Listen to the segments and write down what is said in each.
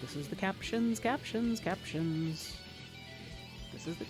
This is the captions. This is the...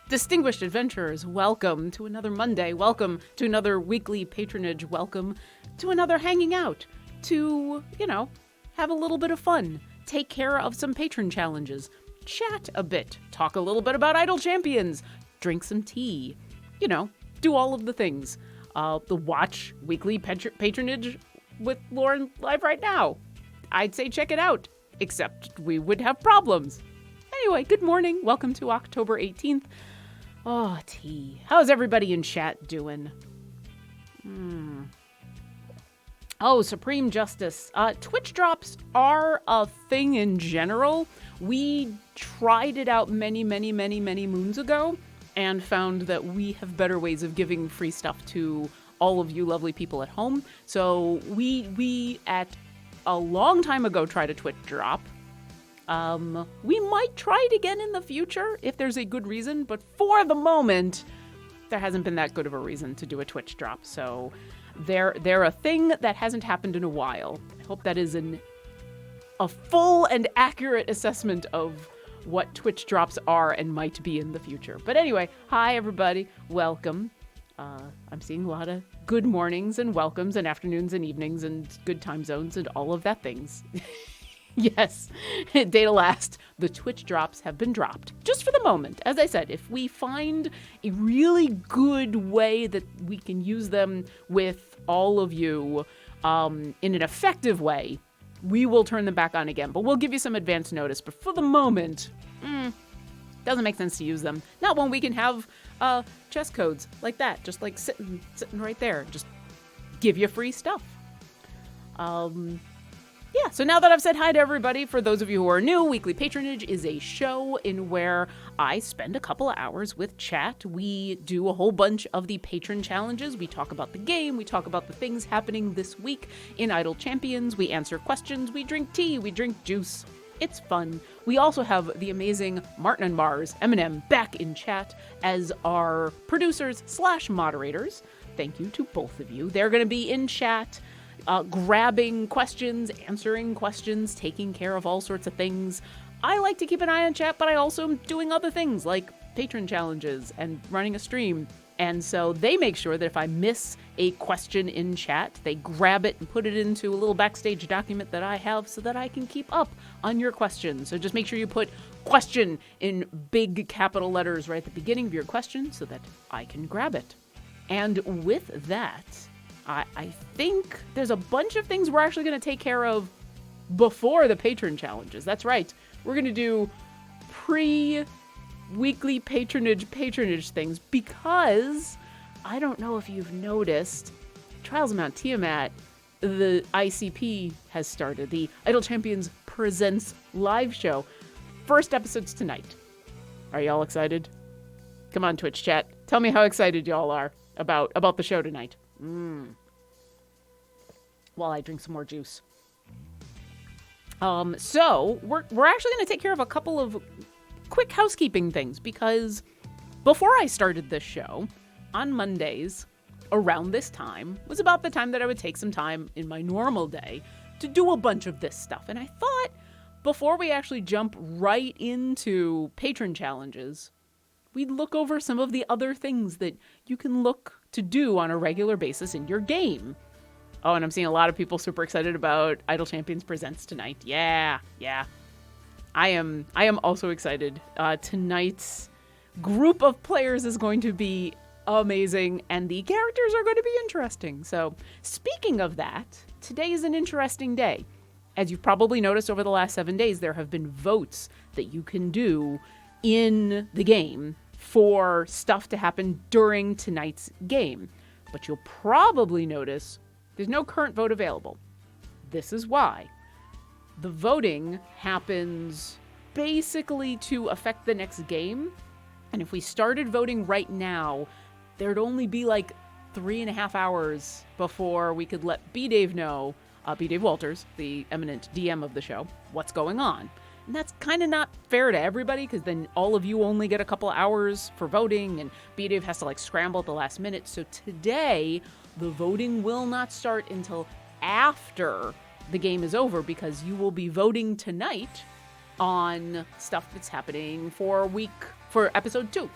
Distinguished adventurers, welcome to another Monday. Welcome to another weekly patronage. Welcome to another hanging out to, have a little bit of fun, take care of some patron challenges, chat a bit, talk a little bit about Idle Champions, drink some tea, do all of the things. The watch weekly patronage with Lauren live right now. I'd say check it out, except we would have problems. Anyway, good morning. Welcome to October 18th. Oh, tea. How's everybody in chat doing? Oh, Supreme Justice. Twitch drops are a thing in general. We tried it out many moons ago and found that we have better ways of giving free stuff to all of you lovely people at home. So we at a long time ago tried a Twitch drop. We might try it again in the future if there's a good reason, but for the moment, there hasn't been that good of a reason to do a Twitch drop. So they're a thing that hasn't happened in a while. I hope that is a full and accurate assessment of what Twitch drops are and might be in the future. But anyway, hi everybody, welcome. I'm seeing a lot of good mornings and welcomes and afternoons and evenings and good time zones and all of that things. Yes, data last, the Twitch drops have been dropped, just for the moment. As I said, if we find a really good way that we can use them with all of you in an effective way, we will turn them back on again. But we'll give you some advance notice. But for the moment, doesn't make sense to use them. Not when we can have chess codes like that, just like sitting right there. Just give you free stuff. Yeah, so now that I've said hi to everybody, for those of you who are new, Weekly Patronage is a show in where I spend a couple of hours with chat. We do a whole bunch of the patron challenges. We talk about the game. We talk about the things happening this week in Idle Champions. We answer questions. We drink tea. We drink juice. It's fun. We also have the amazing Martin and Mars, Eminem, back in chat as our producers / moderators. Thank you to both of you. They're going to be in chat. Grabbing questions, answering questions, taking care of all sorts of things. I like to keep an eye on chat, but I also am doing other things like patron challenges and running a stream And so they make sure that if I miss a question in chat, they grab it and put it into a little backstage document that I have so that I can keep up on your questions. So just make sure you put question in big capital letters right at the beginning of your question so that I can grab it. And with that, I think there's a bunch of things we're actually going to take care of before the patron challenges. That's right. We're going to do weekly patronage things because I don't know if you've noticed, Trials of Mount Tiamat, the ICP has started. The Idle Champions Presents live show. First episode's tonight. Are y'all excited? Come on, Twitch chat. Tell me how excited y'all are about the show tonight. While I drink some more juice. So we're actually going to take care of a couple of quick housekeeping things because before I started this show, on Mondays, around this time, was about the time that I would take some time in my normal day to do a bunch of this stuff. And I thought before we actually jump right into patron challenges, we'd look over some of the other things that you can look to do on a regular basis in your game. Oh, and I'm seeing a lot of people super excited about Idle Champions Presents tonight. Yeah. I am also excited. Tonight's group of players is going to be amazing, and the characters are going to be interesting. So, speaking of that, today is an interesting day. As you've probably noticed over the last 7 days, there have been votes that you can do in the game for stuff to happen during tonight's game. But you'll probably notice there's no current vote available. This is why. The voting happens basically to affect the next game. And if we started voting right now, there'd only be like 3.5 hours before we could let B-Dave know, B-Dave Walters, the eminent DM of the show, what's going on. And that's kind of not fair to everybody because then all of you only get a couple hours for voting and B-Dave has to like scramble at the last minute. So today, the voting will not start until after the game is over because you will be voting tonight on stuff that's happening for episode 2.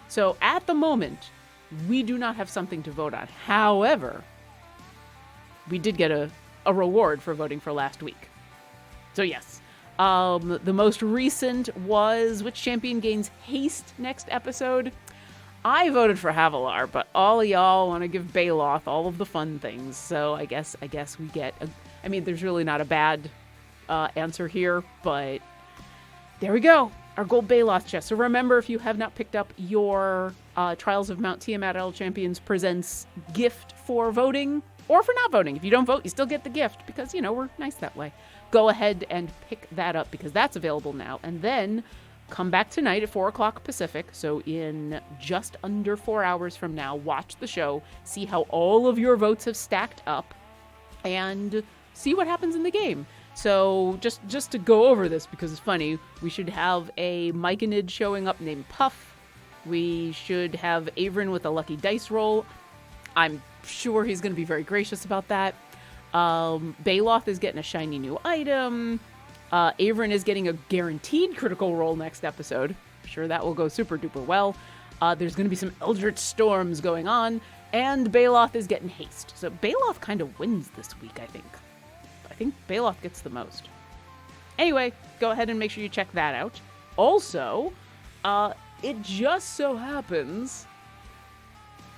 So at the moment, we do not have something to vote on. However, we did get a reward for voting for last week. So yes, the most recent was which champion gains haste next episode. I voted for Havilar, but all of y'all want to give Baloth all of the fun things. So I guess we get there's really not a bad answer here, but there we go. Our gold Baloth chest. So remember, if you have not picked up your Trials of Mount Tiamat Idle Champions Presents gift for voting, or for not voting. If you don't vote, you still get the gift because, we're nice that way. Go ahead and pick that up because that's available now. And then come back tonight at 4 o'clock Pacific. So in just under 4 hours from now, watch the show, see how all of your votes have stacked up, and see what happens in the game. So just to go over this because it's funny, we should have a Myconid showing up named Puff. We should have Averin with a lucky dice roll. I'm sure he's going to be very gracious about that. Baloth is getting a shiny new item. Averin is getting a guaranteed critical roll next episode. I'm sure that will go super duper well. There's going to be some Eldritch Storms going on. And Baloth is getting haste. So Baloth kind of wins this week, I think. I think Baloth gets the most. Anyway, go ahead and make sure you check that out. Also, it just so happens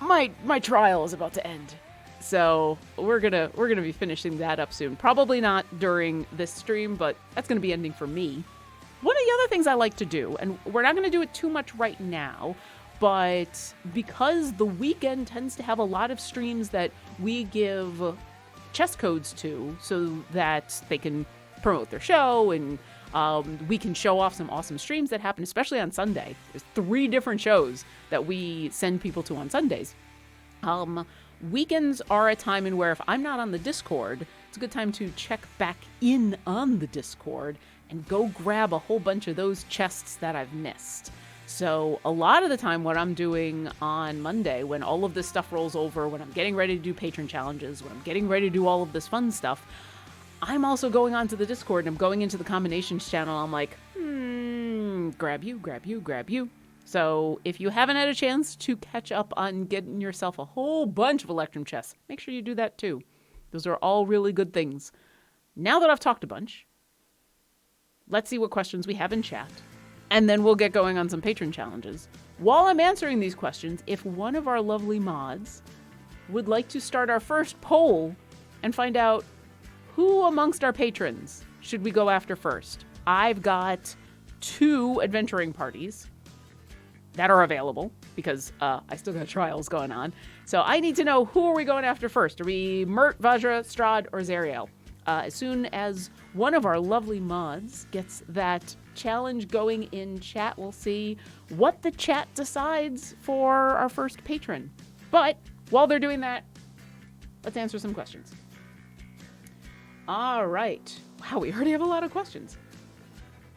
my trial is about to end. So we're gonna be finishing that up soon. Probably not during this stream, but that's gonna be ending for me. One of the other things I like to do, and we're not gonna do it too much right now, but because the weekend tends to have a lot of streams that we give chess codes to so that they can promote their show and we can show off some awesome streams that happen, especially on Sunday. There's 3 different shows that we send people to on Sundays. Weekends are a time in where if I'm not on the Discord, it's a good time to check back in on the Discord and go grab a whole bunch of those chests that I've missed. So a lot of the time what I'm doing on Monday, when all of this stuff rolls over, when I'm getting ready to do patron challenges, when I'm getting ready to do all of this fun stuff, I'm also going onto the Discord and I'm going into the combinations channel. I'm like, grab you. So if you haven't had a chance to catch up on getting yourself a whole bunch of Electrum Chests, make sure you do that too. Those are all really good things. Now that I've talked a bunch, let's see what questions we have in chat. And then we'll get going on some patron challenges. While I'm answering these questions, if one of our lovely mods would like to start our first poll and find out who amongst our patrons should we go after first. I've got 2 adventuring parties that are available because I still got trials going on. So I need to know, who are we going after first? Are we Mert, Vajra, Strahd, or Zariel? As soon as one of our lovely mods gets that challenge going in chat, we'll see what the chat decides for our first patron. But while they're doing that, let's answer some questions. All right. Wow, we already have a lot of questions.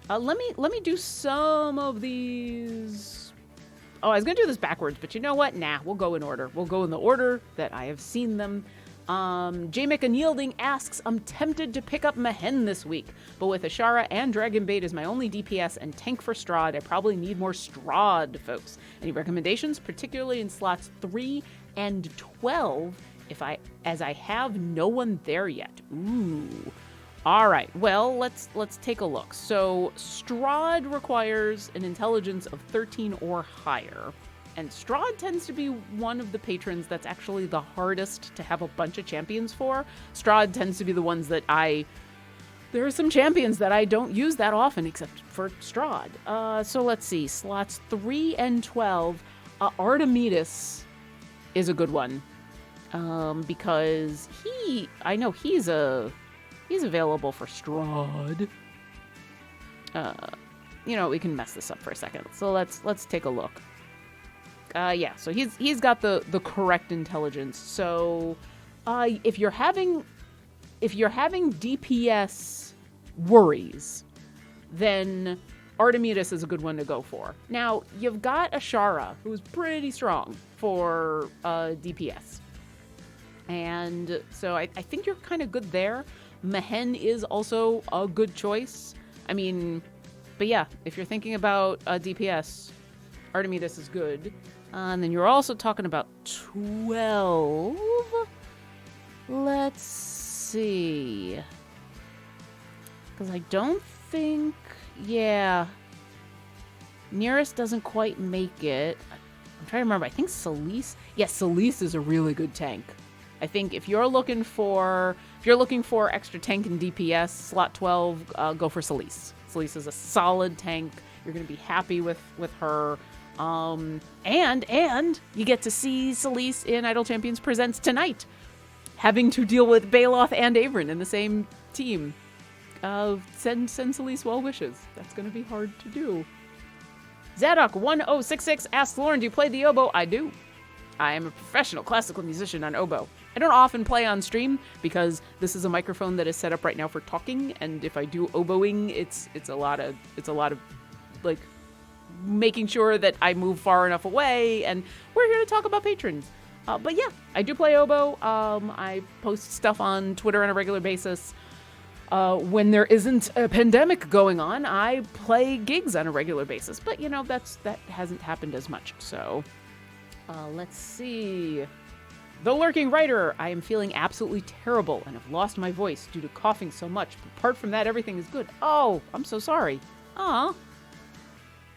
Let me do some of these. Oh, I was going to do this backwards, but you know what? Nah, we'll go in order. We'll go in the order that I have seen them. J-Mick Unyielding asks, I'm tempted to pick up Mehen this week, but with Ashara and Dragonbait as my only DPS and tank for Strahd, I probably need more Strahd, folks. Any recommendations, particularly in slots 3 and 12, as I have no one there yet? Ooh. All right, well, let's take a look. So Strahd requires an intelligence of 13 or higher. And Strahd tends to be one of the patrons that's actually the hardest to have a bunch of champions for. Strahd tends to be the ones that there are some champions that I don't use that often except for Strahd. So let's see, slots 3 and 12. Artemidas is a good one. Because I know he's available for Strahd. We can mess this up for a second. So let's take a look. Yeah, so he's got the correct intelligence. So if you're having DPS worries, then Artemidas is a good one to go for. Now, you've got Ashara, who's pretty strong for DPS. And so I think you're kind of good there. Mehen is also a good choice. I mean, but yeah, if you're thinking about DPS, Artemidas is good. And then you're also talking about 12. Let's see. Because I don't think... Yeah. Nearest doesn't quite make it. I'm trying to remember. I think Celise... Yes, Celise is a really good tank. I think if you're looking for extra tank and DPS, slot 12, go for Celise. Celise is a solid tank. You're going to be happy with her. And you get to see Celise in Idle Champions Presents tonight, having to deal with Baloth and Averin in the same team. Send Celise well wishes. That's going to be hard to do. Zadok1066 asks, Lauren, do you play the oboe? I do. I am a professional classical musician on oboe. I don't often play on stream because this is a microphone that is set up right now for talking, and if I do oboeing, it's a lot of like making sure that I move far enough away, and we're here to talk about patrons. But yeah, I do play oboe. I post stuff on Twitter on a regular basis. When there isn't a pandemic going on, I play gigs on a regular basis. But, that hasn't happened as much. So, let's see. The Lurking Writer, I am feeling absolutely terrible and have lost my voice due to coughing so much. But apart from that, everything is good. Oh, I'm so sorry. Aw.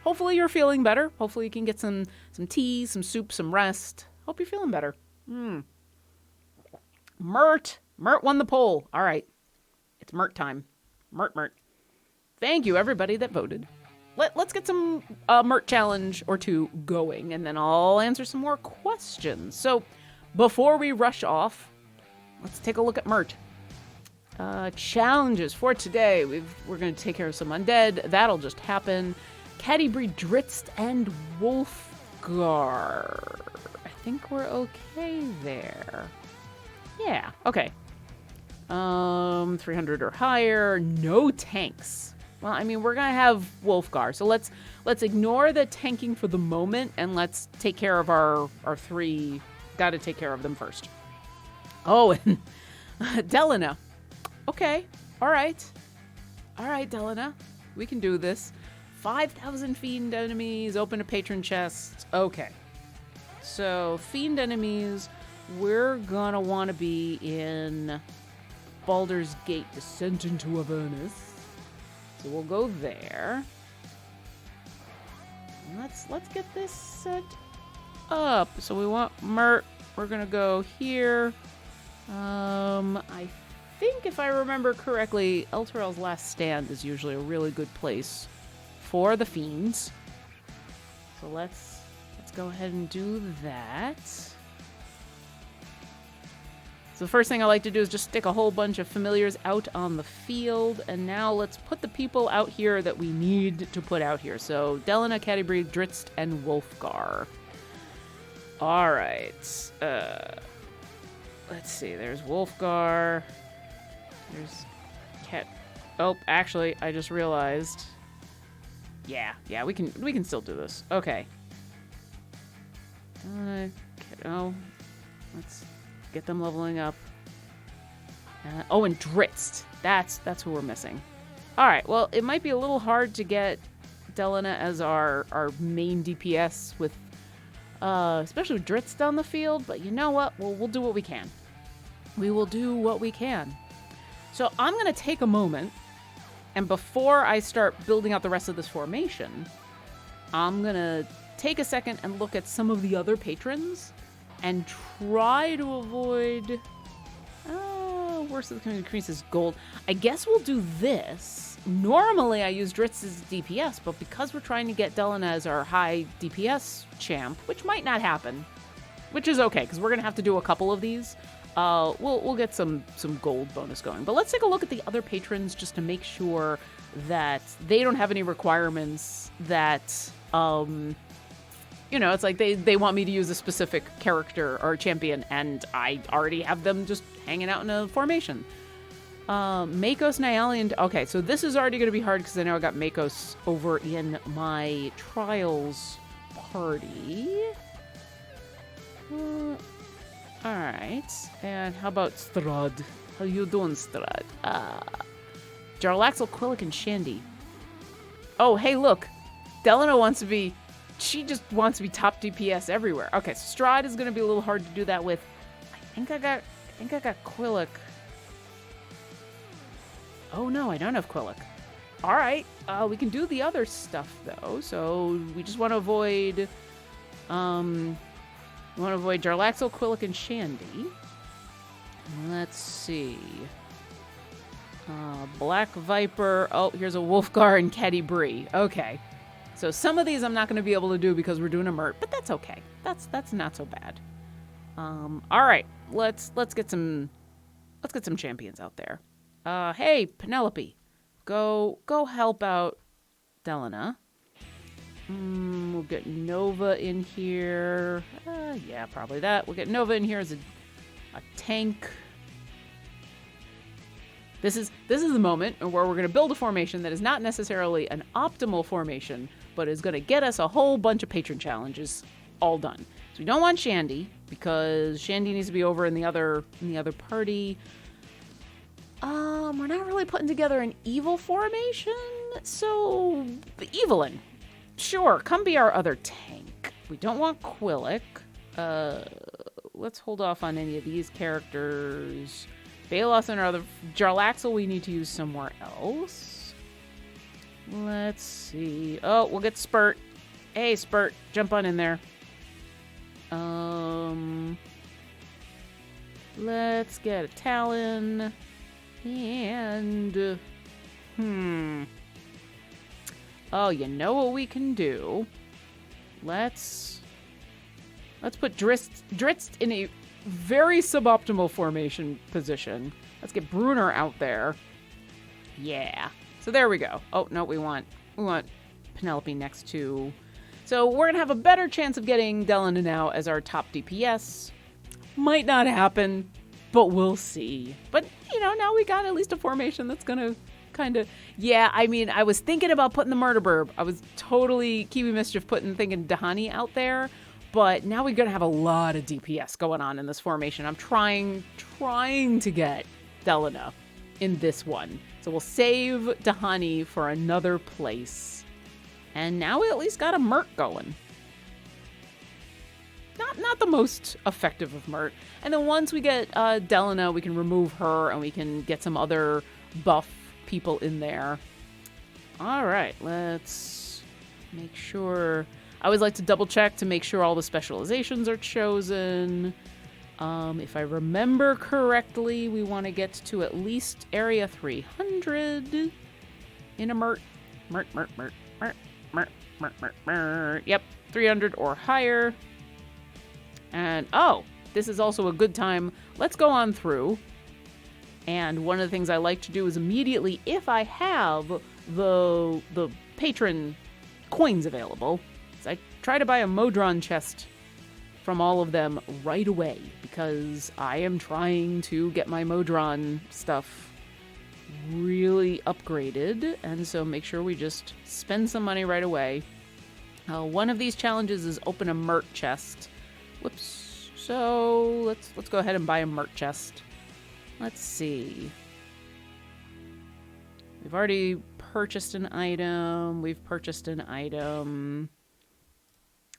Hopefully you're feeling better. Hopefully you can get some tea, some soup, some rest. Hope you're feeling better. Mert won the poll. All right. It's Mert time. Mert. Thank you, everybody that voted. Let's get some Mert challenge or 2 going, and then I'll answer some more questions. So before we rush off, let's take a look at Mert. Challenges for today. We're going to take care of some undead. That'll just happen. Cadibri, Dritz, and Wolfgar. I think we're okay there. Yeah, okay. 300 or higher. No tanks. Well, I mean, we're gonna have Wolfgar, so let's ignore the tanking for the moment and let's take care of our 3. Gotta take care of them first. Oh, and Delina. Okay, all right, Delina. We can do this. 5,000 fiend enemies, open a patron chest. Okay. So, fiend enemies, we're gonna want to be in Baldur's Gate, Descent into Avernus. So we'll go there. Let's get this set up. So we want Mert. We're gonna go here. I think if I remember correctly, Elturel's Last Stand is usually a really good place for the fiends. So let's go ahead and do that. So the first thing I like to do is just stick a whole bunch of familiars out on the field. And now let's put the people out here that we need to put out here. So Delina, Catti-brie, Drizzt, and Wolfgar. All right. Let's see. There's Wolfgar. There's Cat. Oh, actually, I just realized. Yeah, we can still do this. Okay. Oh, let's get them leveling up. Oh, and Drizzt. That's who we're missing. All right. Well, it might be a little hard to get Delina as our main DPS with, especially with Drizzt on the field. But you know what? We'll do what we can. We will do what we can. So I'm gonna take a moment, and before I start building out the rest of this formation, I'm gonna take a second and look at some of the other patrons and try to avoid worst of the community increases gold. I guess we'll do this. Normally I use Drizzt as DPS, but because we're trying to get Delina as our high DPS champ, which might not happen, which is okay because we're gonna have to do a couple of these. We'll get some gold bonus going. But let's take a look at the other patrons just to make sure that they don't have any requirements that it's like they want me to use a specific character or champion, and I already have them just hanging out in a formation. Makos, Nyalian. Okay, so this is already going to be hard because I know I got Makos over in my Trials party. All right, and how about Strahd? How you doing, Strahd? Jarlaxle, Quillic, and Shandy. Oh, hey, look. Delina wants to be... She just wants to be top DPS everywhere. Okay, so Strahd is going to be a little hard to do that with. I think I got Quillic. Oh, no, I don't have Quillic. All right, we can do the other stuff, though. So we just want to avoid... We want to avoid Jarlaxle, Quillic, and Shandy. Let's see. Black Viper. Oh, here's a Wolfgar and Catti-brie. Okay. So some of these I'm not going to be able to do because we're doing a Mert, but that's okay. That's not so bad. All right. Let's get some champions out there. Hey, Penelope. Go help out Delina. We'll get Nova in here. Yeah, probably that. We'll get Nova in here as a tank. This is the moment where we're going to build a formation that is not necessarily an optimal formation, but is going to get us a whole bunch of patron challenges all done. So we don't want Shandy because Shandy needs to be over in the other party. We're not really putting together an evil formation, so Evelyn. Sure, come be our other tank. We don't want Quillic. Let's hold off on any of these characters. Balos and our other... Jarlaxle we need to use somewhere else. Let's see. Oh, we'll get Spurt. Hey, Spurt, jump on in there. Let's get a Talon. And... Oh, you know what we can do? Let's put Drizzt in a very suboptimal formation position. Let's get Brunner out there. Yeah. So there we go. Oh, no, we want Penelope next to... So we're going to have a better chance of getting Delina now as our top DPS. Might not happen, but we'll see. But, now we got at least a formation that's going to kind of... Yeah, I mean, I was thinking about putting the Murder Burb. I was totally Kiwi Mischief thinking Dahani out there. But now we're going to have a lot of DPS going on in this formation. I'm trying to get Delina in this one. So we'll save Dahani for another place. And now we at least got a Mert going. Not the most effective of Mert. And then once we get Delana, we can remove her and we can get some other buff people in there. All right, let's make sure. I always like to double check to make sure all the specializations are chosen. If I remember correctly, we want to get to at least area 300 in a Mert. Yep, 300 or higher. And, oh, this is also a good time. Let's go on through. And one of the things I like to do is immediately, if I have the patron coins available, is I try to buy a Modron chest from all of them right away, because I am trying to get my Modron stuff really upgraded, and so make sure we just spend some money right away. One of these challenges is open a Mert chest. Whoops. So let's go ahead and buy a Mert chest. Let's see. We've already purchased an item. We've purchased an item.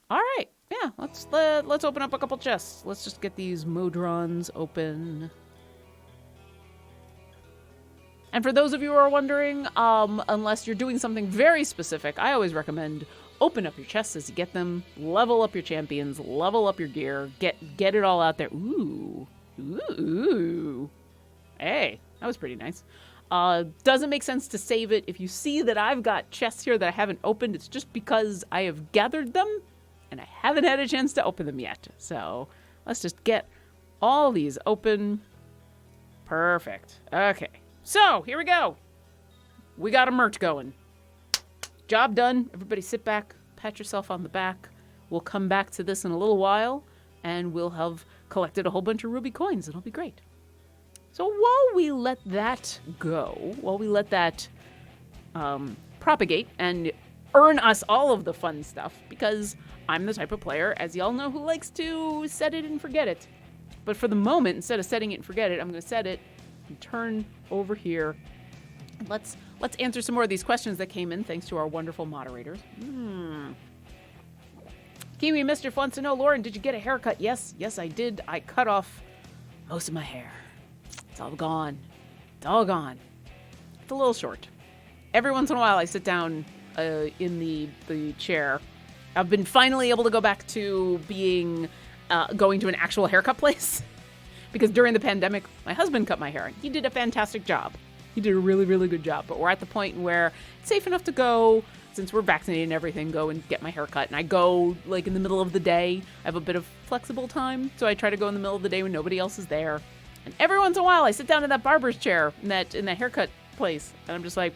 All right. Yeah, let's open up a couple chests. Let's just get these Modrons open. And for those of you who are wondering, unless you're doing something very specific, I always recommend open up your chests as you get them, level up your champions, level up your gear, get it all out there. Ooh. Hey, that was pretty nice. Doesn't make sense to save it. If you see that I've got chests here that I haven't opened, it's just because I have gathered them and I haven't had a chance to open them yet. So let's just get all these open. Perfect. Okay. So here we go. We got a Mert going. Job done. Everybody sit back, pat yourself on the back. We'll come back to this in a little while and we'll have collected a whole bunch of ruby coins. It'll be great. So while we let that go, while we let that propagate and earn us all of the fun stuff, because I'm the type of player, as y'all know, who likes to set it and forget it. But for the moment, instead of setting it and forget it, I'm going to set it and turn over here. Let's answer some more of these questions that came in, thanks to our wonderful moderators. Kiwi Mischief wants to know, Lauren, did you get a haircut? Yes, I did. I cut off most of my hair. It's all gone. It's all gone. It's a little short. Every once in a while, I sit down in the chair. I've been finally able to go back to going to an actual haircut place. Because during the pandemic, my husband cut my hair, and he did a fantastic job. He did a really, really good job. But we're at the point where it's safe enough to go, since we're vaccinated and everything, go and get my hair cut. And I go, like, in the middle of the day. I have a bit of flexible time, so I try to go in the middle of the day when nobody else is there. And every once in a while, I sit down in that barber's chair in that haircut place, and I'm just like,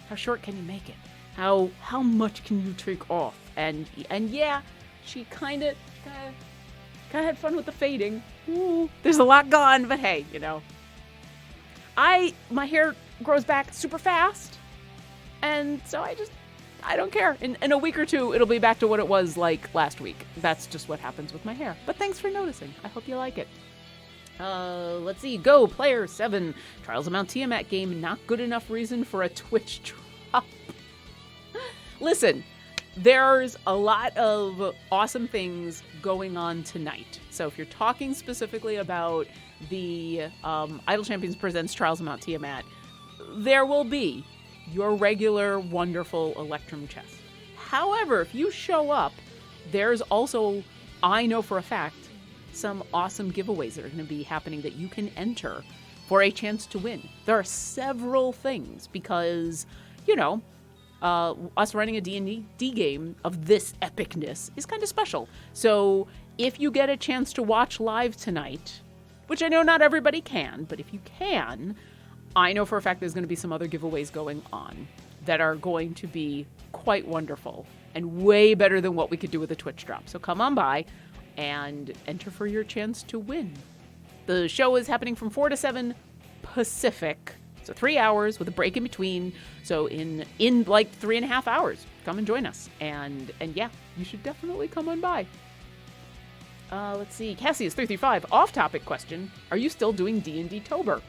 how short can you make it? How much can you take off? And yeah, she kind of had fun with the fading. Ooh, there's a lot gone, but hey, you know. My hair grows back super fast, and so I don't care. In a week or two, it'll be back to what it was like last week. That's just what happens with my hair. But thanks for noticing. I hope you like it. Let's see. Go, Player 7. Trials of Mount Tiamat game. Not good enough reason for a Twitch drop. Listen, there's a lot of awesome things going on tonight. So if you're talking specifically about the Idle Champions Presents Trials of Mount Tiamat, there will be your regular, wonderful Electrum chest. However, if you show up, there's also, I know for a fact, some awesome giveaways that are going to be happening that you can enter for a chance to win. There are several things because, you know, us running a D&D game of this epicness is kind of special. So if you get a chance to watch live tonight, which I know not everybody can, but if you can, I know for a fact there's going to be some other giveaways going on that are going to be quite wonderful and way better than what we could do with a Twitch drop. So come on by and enter for your chance to win. The show is happening from 4 to 7 Pacific. So 3 hours with a break in between. So in like 3.5 hours, come and join us. And yeah, you should definitely come on by. Let's see. Cassie is 335. Off-topic question. Are you still doing D&D Tober?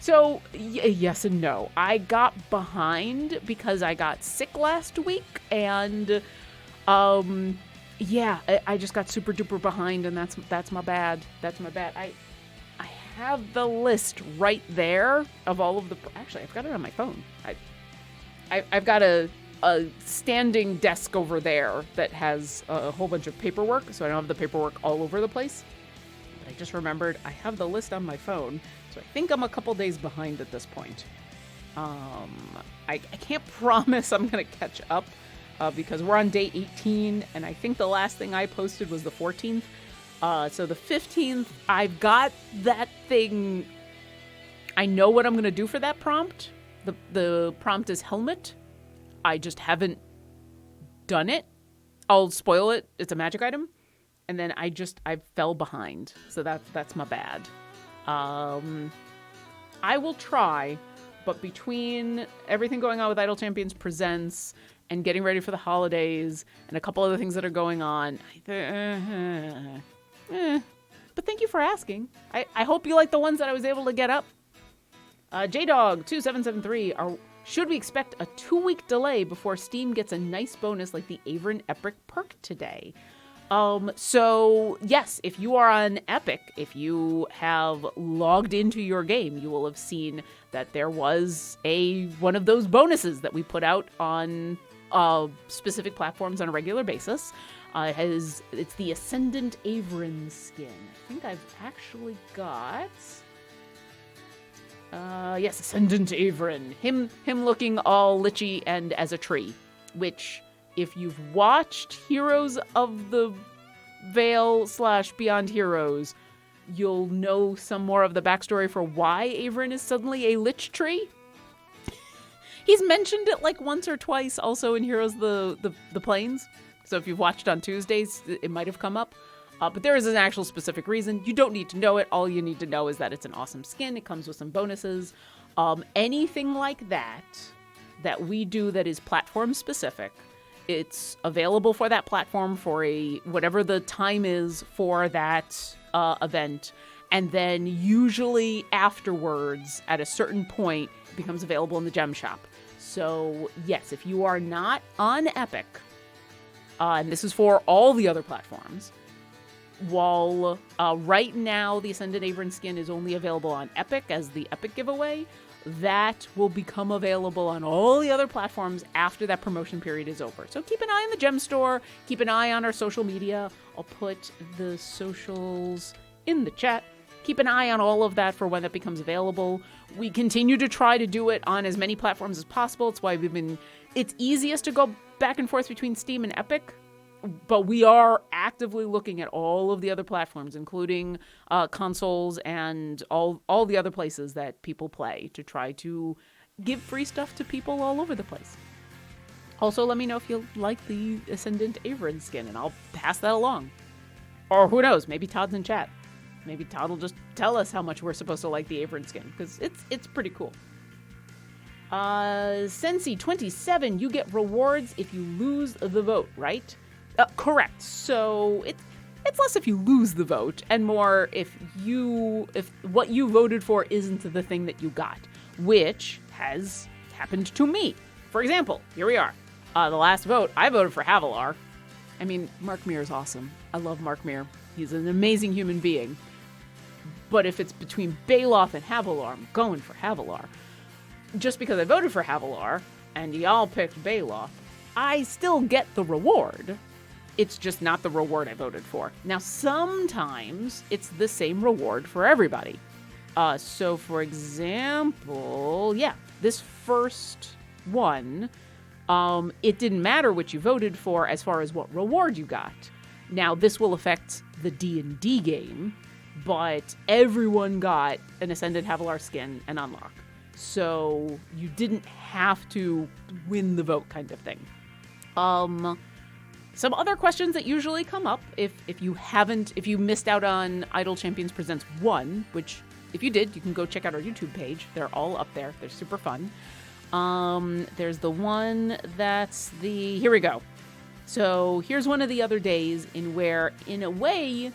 So, yes and no. I got behind because I got sick last week, and, yeah, I just got super duper behind, and that's my bad. That's my bad. I have the list right there of all of the... Actually, I've got it on my phone. I've got a standing desk over there that has a whole bunch of paperwork, so I don't have the paperwork all over the place. But I just remembered I have the list on my phone, so I think I'm a couple days behind at this point. I can't promise I'm going to catch up because we're on day 18, and I think the last thing I posted was the 14th. So the 15th, I've got that thing. I know what I'm going to do for that prompt. The prompt is helmet. I just haven't done it. I'll spoil it. It's a magic item. And then I fell behind. So that's my bad. I will try, but between everything going on with Idle Champions Presents and getting ready for the holidays and a couple other things that are going on, but thank you for asking. I hope you like the ones that I was able to get up. JDog2773, should we expect a 2-week delay before Steam gets a nice bonus like the Averin Epic perk today? So yes, if you are on Epic, if you have logged into your game, you will have seen that there was one of those bonuses that we put out on specific platforms on a regular basis. It's the Ascendant Averin skin. I think I've actually got... yes, Ascendant Averin. Him looking all lichy and as a tree, which... If you've watched Heroes of the Veil / Beyond Heroes, you'll know some more of the backstory for why Averin is suddenly a lich tree. He's mentioned it like once or twice also in Heroes the Plains. So if you've watched on Tuesdays, it might have come up. But there is an actual specific reason. You don't need to know it. All you need to know is that it's an awesome skin. It comes with some bonuses. Anything like that we do that is platform specific, it's available for that platform for whatever the time is for that event. And then usually afterwards, at a certain point, it becomes available in the gem shop. So yes, if you are not on Epic, and this is for all the other platforms, while right now the Ascendant Averin skin is only available on Epic as the Epic giveaway, that will become available on all the other platforms after that promotion period is over. So keep an eye on the gem store, keep an eye on our social media. I'll put the socials in the chat. Keep an eye on all of that for when that becomes available. We continue to try to do it on as many platforms as possible. It's why it's easiest to go back and forth between Steam and Epic. But we are actively looking at all of the other platforms, including consoles and all the other places that people play, to try to give free stuff to people all over the place. Also, let me know if you like the Ascendant Averin skin, and I'll pass that along. Or who knows, maybe Todd's in chat. Maybe Todd will just tell us how much we're supposed to like the Averin skin, because it's pretty cool. Sensi27, you get rewards if you lose the vote, right? Correct. So it's less if you lose the vote and more if what you voted for isn't the thing that you got, which has happened to me. For example, here we are. The last vote, I voted for Havilar. I mean, Mark Meer is awesome. I love Mark Meer. He's an amazing human being. But if it's between Baloth and Havilar, I'm going for Havilar. Just because I voted for Havilar and y'all picked Baloth, I still get the reward. It's just not the reward I voted for. Now, sometimes it's the same reward for everybody. So, for example, this first one, it didn't matter what you voted for as far as what reward you got. Now, this will affect the D&D game, but everyone got an Ascendant Havilar skin and unlock. So, you didn't have to win the vote kind of thing. Some other questions that usually come up if you missed out on Idle Champions Presents 1, which if you did, you can go check out our YouTube page. They're all up there. They're super fun. There's the one here we go. So here's one of the other days in where, in a way,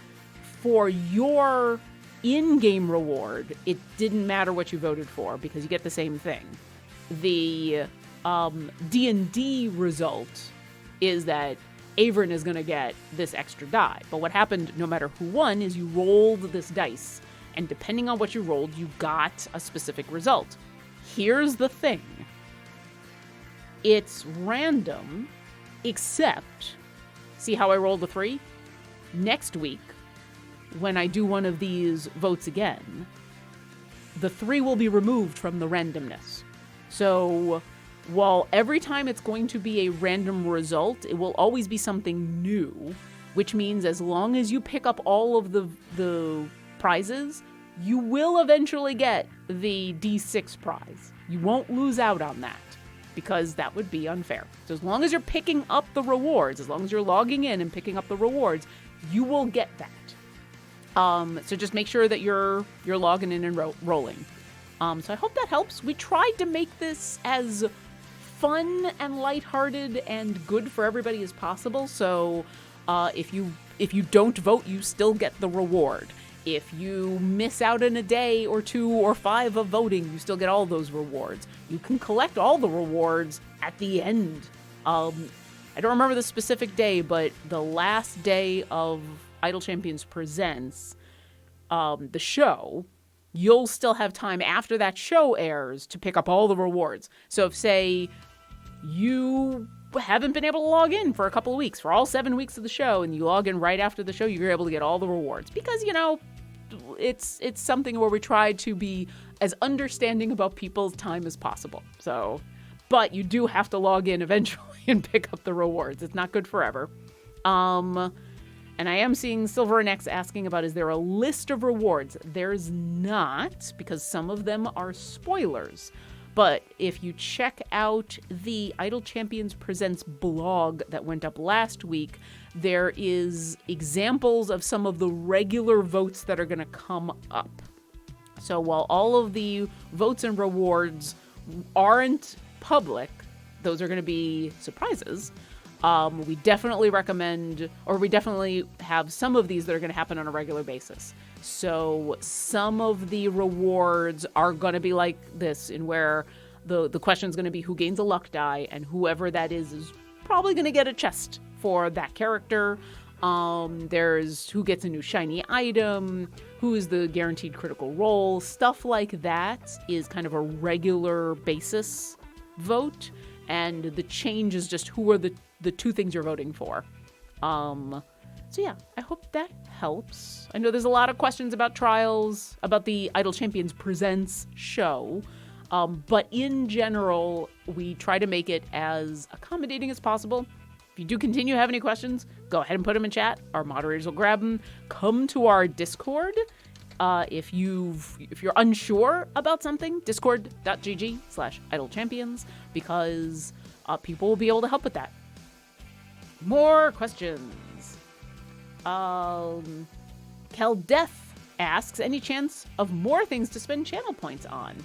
for your in-game reward, it didn't matter what you voted for because you get the same thing. The D&D result is that Averin is going to get this extra die. But what happened, no matter who won, is you rolled this dice. And depending on what you rolled, you got a specific result. Here's the thing. It's random, except, see how I rolled a 3? Next week, when I do one of these votes again, the 3 will be removed from the randomness. So while every time it's going to be a random result, it will always be something new, which means as long as you pick up all of the prizes, you will eventually get the D6 prize. You won't lose out on that, because that would be unfair. So as long as you're picking up the rewards, as long as you're logging in and picking up the rewards, you will get that. So just make sure that you're logging in and rolling. So I hope that helps. We tried to make this as fun and lighthearted and good for everybody as possible. So if you don't vote, you still get the reward. If you miss out on a day or 2 or 5 of voting, you still get all those rewards. You can collect all the rewards at the end. I don't remember the specific day, but the last day of Idle Champions Presents, the show, you'll still have time after that show airs to pick up all the rewards. So if, say, you haven't been able to log in for a couple of weeks, for all 7 weeks of the show, and you log in right after the show, you're able to get all the rewards. Because, it's something where we try to be as understanding about people's time as possible. So, but you do have to log in eventually and pick up the rewards. It's not good forever. And I am seeing Silver and X asking about, is there a list of rewards? There's not, because some of them are spoilers. But if you check out the Idle Champions Presents blog that went up last week, there is examples of some of the regular votes that are going to come up. So while all of the votes and rewards aren't public, those are going to be surprises. We definitely recommend, or we definitely have some of these that are going to happen on a regular basis. So some of the rewards are going to be like this, in where the question is going to be who gains a luck die, and whoever that is probably going to get a chest for that character. There's who gets a new shiny item, who is the guaranteed critical role. Stuff like that is kind of a regular basis vote, and the change is just who are the 2 things you're voting for. So yeah, I hope that helps. I know there's a lot of questions about trials, about the Idle Champions Presents show, but in general, we try to make it as accommodating as possible. If you do continue to have any questions, go ahead and put them in chat. Our moderators will grab them. Come to our Discord. If you're unsure about something, discord.gg/idlechampions, because people will be able to help with that. More questions. Keldeth asks, any chance of more things to spend channel points on?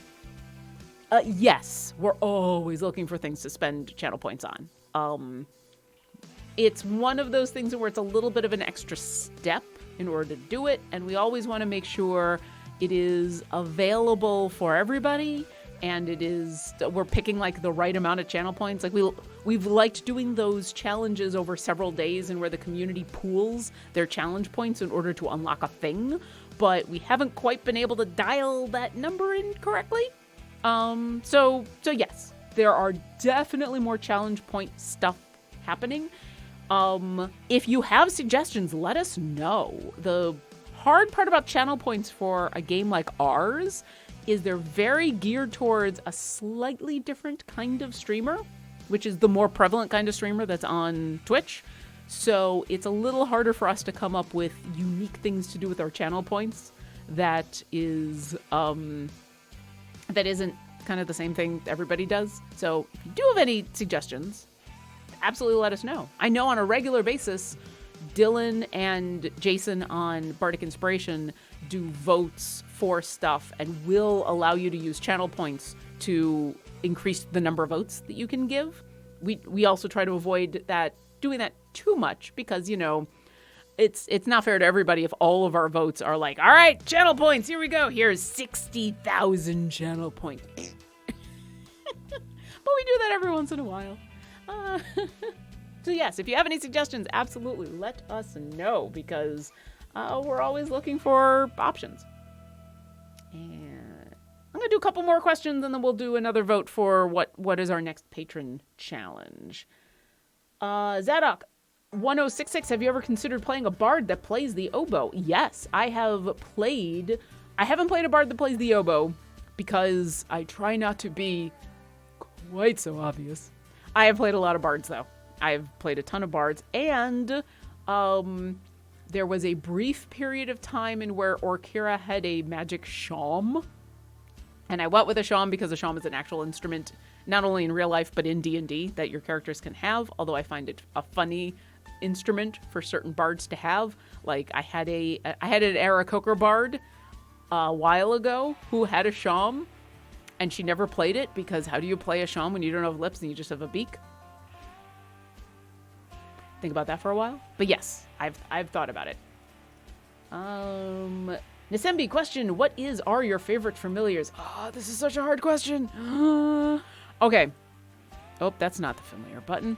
Yes, we're always looking for things to spend channel points on. It's one of those things where it's a little bit of an extra step in order to do it, and we always want to make sure it is available for everybody, and we're picking like the right amount of channel points. Like we've liked doing those challenges over several days, and where the community pools their challenge points in order to unlock a thing, but we haven't quite been able to dial that number in correctly. So yes, there are definitely more challenge point stuff happening. If you have suggestions, let us know. The hard part about channel points for a game like ours is they're very geared towards a slightly different kind of streamer, which is the more prevalent kind of streamer that's on Twitch. So it's a little harder for us to come up with unique things to do with our channel points that isn't kind of the same thing everybody does. So if you do have any suggestions, absolutely let us know. I know on a regular basis, Dylan and Jason on Bardic Inspiration do votes for stuff and will allow you to use channel points to increase the number of votes that you can give. We also try to avoid doing that too much, because, it's not fair to everybody if all of our votes are like, all right, channel points, here we go. Here's 60,000 channel points. But we do that every once in a while. So yes, if you have any suggestions, absolutely let us know, because we're always looking for options. And I'm going to do a couple more questions, and then we'll do another vote for what is our next patron challenge. Zadok 1066, have you ever considered playing a bard that plays the oboe? Yes, I have played. I haven't played a bard that plays the oboe because I try not to be quite so obvious. I have played a lot of bards, though. I've played a ton of bards, and there was a brief period of time in where Orkira had a magic shawm, and I went with a shawm because a shawm is an actual instrument, not only in real life, but in D&D, that your characters can have, although I find it a funny instrument for certain bards to have. Like, I had an Aarakocra bard a while ago who had a shawm, and she never played it, because how do you play a shawm when you don't have lips and you just have a beak? Think about that for a while. But yes, I've thought about it. Nasembi question, what are your favorite familiars? Oh, this is such a hard question. Okay. Oh, that's not the familiar button.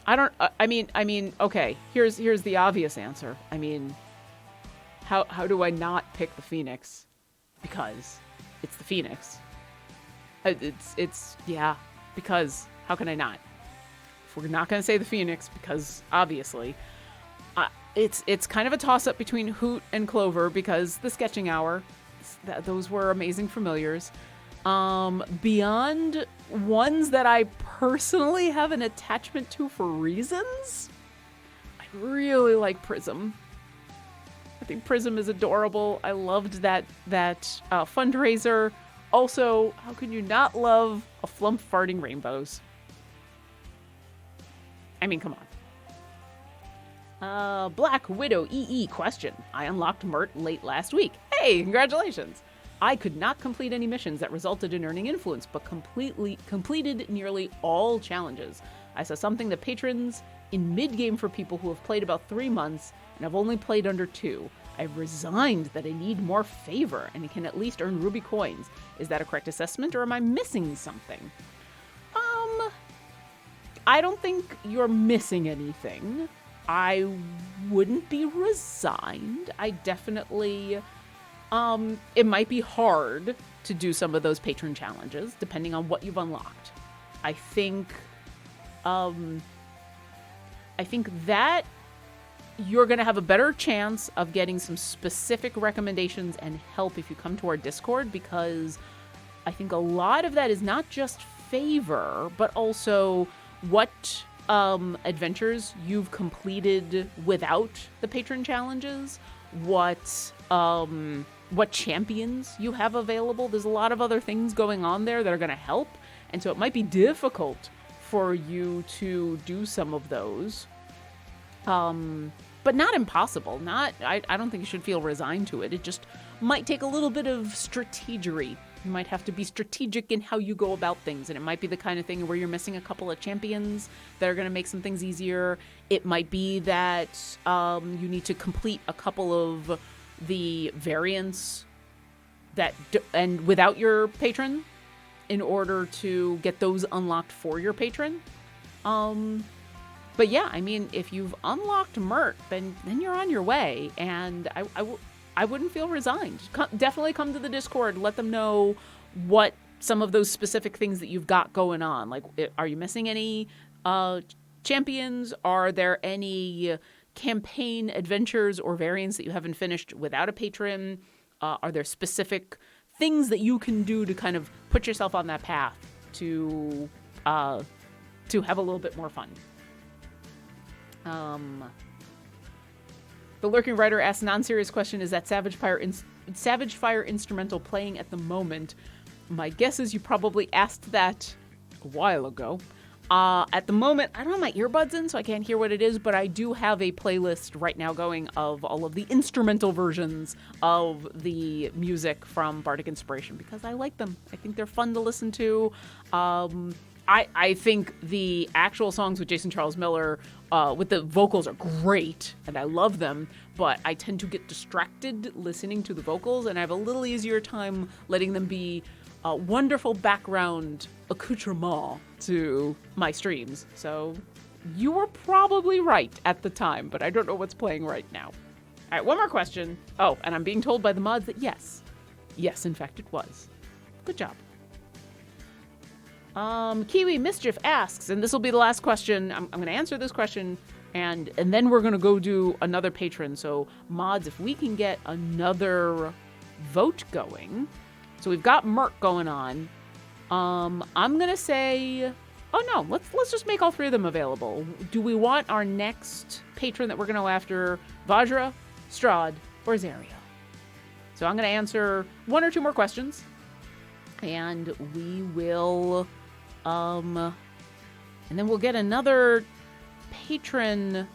I mean, okay. Here's the obvious answer. I mean, how do I not pick the Phoenix? Because it's the Phoenix. Yeah, because how can I not? If we're not going to say the Phoenix, because obviously it's kind of a toss-up between Hoot and Clover, because the Sketching Hour, those were amazing familiars. Beyond ones that I personally have an attachment to for reasons, I really like Prism. I think Prism is adorable. I loved that fundraiser. Also, how can you not love a Flump farting rainbows? I mean, come on. Black Widow EE question. I unlocked Mert late last week. Hey, congratulations. I could not complete any missions that resulted in earning influence, but completed nearly all challenges. I saw something that patrons in mid-game for people who have played about 3 months and have only played under 2. I've resigned that I need more favor and can at least earn ruby coins. Is that a correct assessment, or am I missing something? I don't think you're missing anything. I wouldn't be resigned. I definitely, it might be hard to do some of those patron challenges, depending on what you've unlocked. I think that you're going to have a better chance of getting some specific recommendations and help if you come to our Discord, because I think a lot of that is not just favor, but also what adventures you've completed without the patron challenges, what champions you have available. There's a lot of other things going on there that are going to help, and so it might be difficult for you to do some of those, but not impossible. I don't think you should feel resigned to it. It just might take a little bit of strategery. You might have to be strategic in how you go about things, and it might be the kind of thing where you're missing a couple of champions that are going to make some things easier. It might be that you need to complete a couple of the variants and without your patron in order to get those unlocked for your patron. But yeah, I mean, if you've unlocked Mert, then you're on your way, and I wouldn't feel resigned. Definitely come to the Discord. Let them know what some of those specific things that you've got going on. Like, are you missing any champions? Are there any campaign adventures or variants that you haven't finished without a patron? Are there specific things that you can do to kind of put yourself on that path to have a little bit more fun? The Lurking Writer asks, non-serious question, is that Savage Fire instrumental playing at the moment? My guess is you probably asked that a while ago. At the moment, I don't have my earbuds in, so I can't hear what it is, but I do have a playlist right now going of all of the instrumental versions of the music from Bardic Inspiration, because I like them. I think they're fun to listen to. I think the actual songs with Jason Charles Miller with the vocals are great, and I love them, but I tend to get distracted listening to the vocals, and I have a little easier time letting them be a wonderful background accoutrement to my streams. So you were probably right at the time, but I don't know what's playing right now. All right, one more question. Oh, and I'm being told by the mods that yes. Yes, in fact, it was. Good job. Kiwi Mischief asks, and this will be the last question. I'm going to answer this question, and then we're going to go do another patron. So, mods, if we can get another vote going. So we've got Merc going on. I'm going to say, oh no, let's just make all three of them available. Do we want our next patron that we're going to go after Vajra, Strahd, or Zariel? So I'm going to answer one or two more questions, and we will, and then we'll get another patron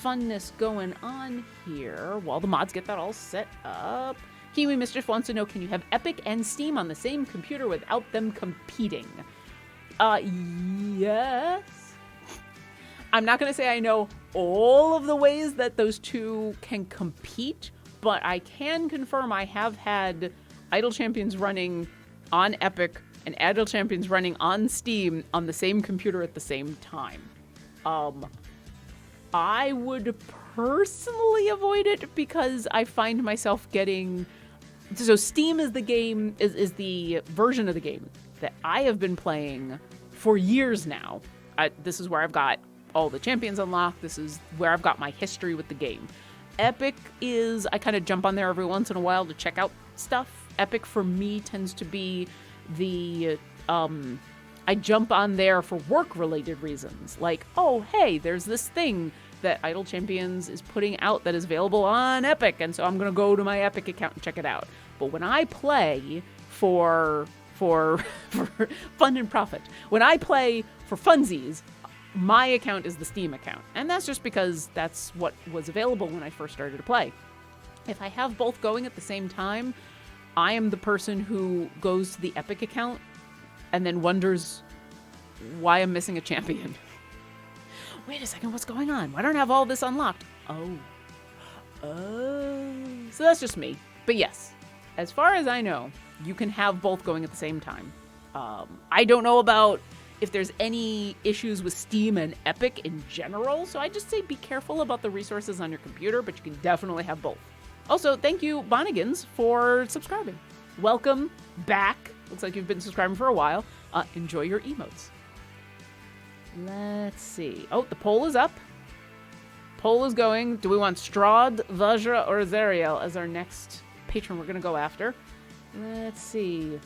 funness going on here while the mods get that all set up. Kiwi Mischief wants to know, can you have Epic and Steam on the same computer without them competing? Yes. I'm not going to say I know all of the ways that those two can compete, but I can confirm I have had Idle Champions running on Epic and Idle Champions running on Steam on the same computer at the same time. I would personally avoid it because I find myself getting... So Steam is the game, is the version of the game that I have been playing for years now. This is where I've got all the champions unlocked. This is where I've got my history with the game. Epic is, I kind of jump on there every once in a while to check out stuff. Epic for me tends to be the, I jump on there for work-related reasons. Like, oh, hey, there's this thing that Idle Champions is putting out that is available on Epic, and so I'm going to go to my Epic account and check it out. But when I play for fun and profit, when I play for funsies, my account is the Steam account. And that's just because that's what was available when I first started to play. If I have both going at the same time, I am the person who goes to the Epic account and then wonders why I'm missing a champion. Wait a second, what's going on? Why don't I have all this unlocked? Oh. So that's just me. But yes, as far as I know, you can have both going at the same time. I don't know about if there's any issues with Steam and Epic in general, so I just say be careful about the resources on your computer, but you can definitely have both. Also, thank you, Bonigans, for subscribing. Welcome back. Looks like you've been subscribing for a while. Enjoy your emotes. Let's see. Oh, the poll is up. Poll is going. Do we want Strahd, Vajra, or Zariel as our next patron we're going to go after? Let's see.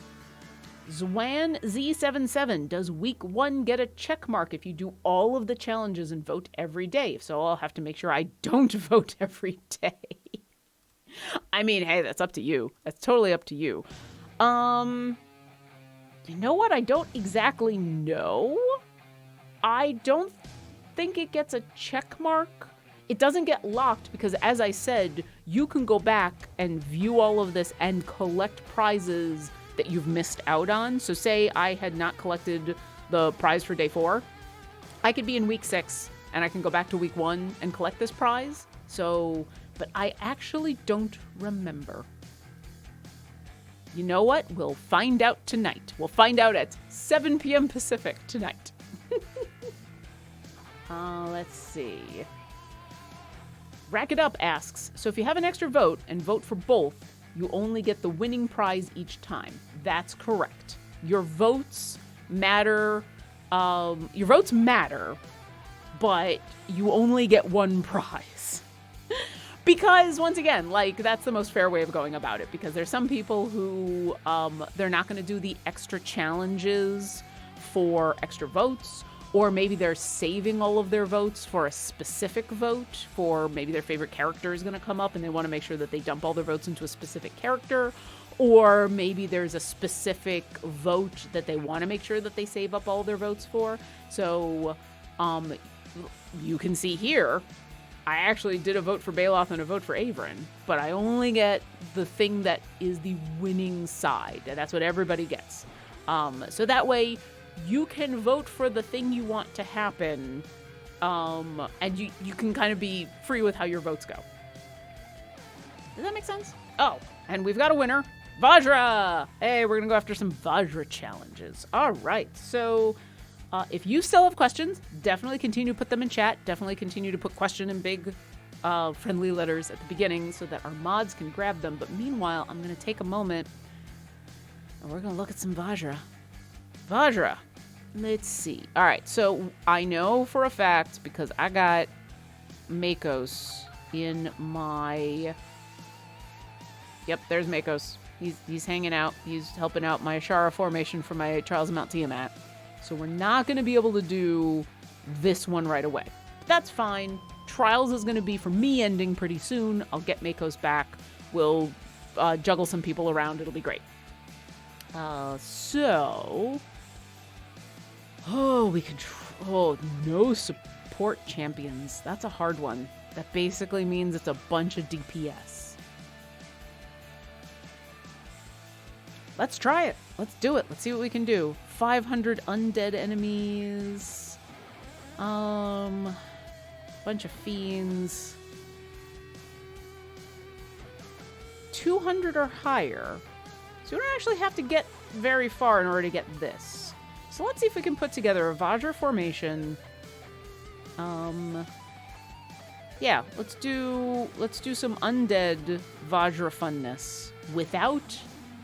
Zwan Z77. Does week 1 get a check mark if you do all of the challenges and vote every day? If so, I'll have to make sure I don't vote every day. I mean, hey, that's up to you. That's totally up to you. You know what? I don't exactly know. I don't think it gets a check mark. It doesn't get locked because, as I said, you can go back and view all of this and collect prizes that you've missed out on. So say I had not collected the prize for day 4. I could be in week 6 and I can go back to week 1 and collect this prize. So, but I actually don't remember. You know what? We'll find out tonight. We'll find out at 7 p.m. Pacific tonight. Let's see. Rack It Up asks, so if you have an extra vote and vote for both, you only get the winning prize each time. That's correct. Your votes matter. Your votes matter, but you only get one prize. Because, once again, like, that's the most fair way of going about it. Because there's some people who, they're not going to do the extra challenges for extra votes. Or maybe they're saving all of their votes for a specific vote, for maybe their favorite character is going to come up and they want to make sure that they dump all their votes into a specific character. Or maybe there's a specific vote that they want to make sure that they save up all their votes for. So you can see here, I actually did a vote for Baloth and a vote for Avrin, but I only get the thing that is the winning side. And that's what everybody gets. So that way, you can vote for the thing you want to happen, and you can kind of be free with how your votes go. Does that make sense? Oh, and we've got a winner. Vajra! Hey, we're going to go after some Vajra challenges. All right, so if you still have questions, definitely continue to put them in chat. Definitely continue to put question in big friendly letters at the beginning so that our mods can grab them. But meanwhile, I'm going to take a moment and we're going to look at some Vajra. Vajra. Let's see. All right, so I know for a fact because I got Makos in my... Yep, there's Makos. He's hanging out. He's helping out my Ashara formation for my Trials of Mount Tiamat. So we're not going to be able to do this one right away. But that's fine. Trials is going to be for me ending pretty soon. I'll get Makos back. We'll juggle some people around. It'll be great. We can... no support champions. That's a hard one. That basically means it's a bunch of DPS. Let's try it. Let's do it. Let's see what we can do. 500 undead enemies. Bunch of fiends. 200 or higher. So we don't actually have to get very far in order to get this. So let's see if we can put together a Vajra formation. Yeah, let's do some undead Vajra funness without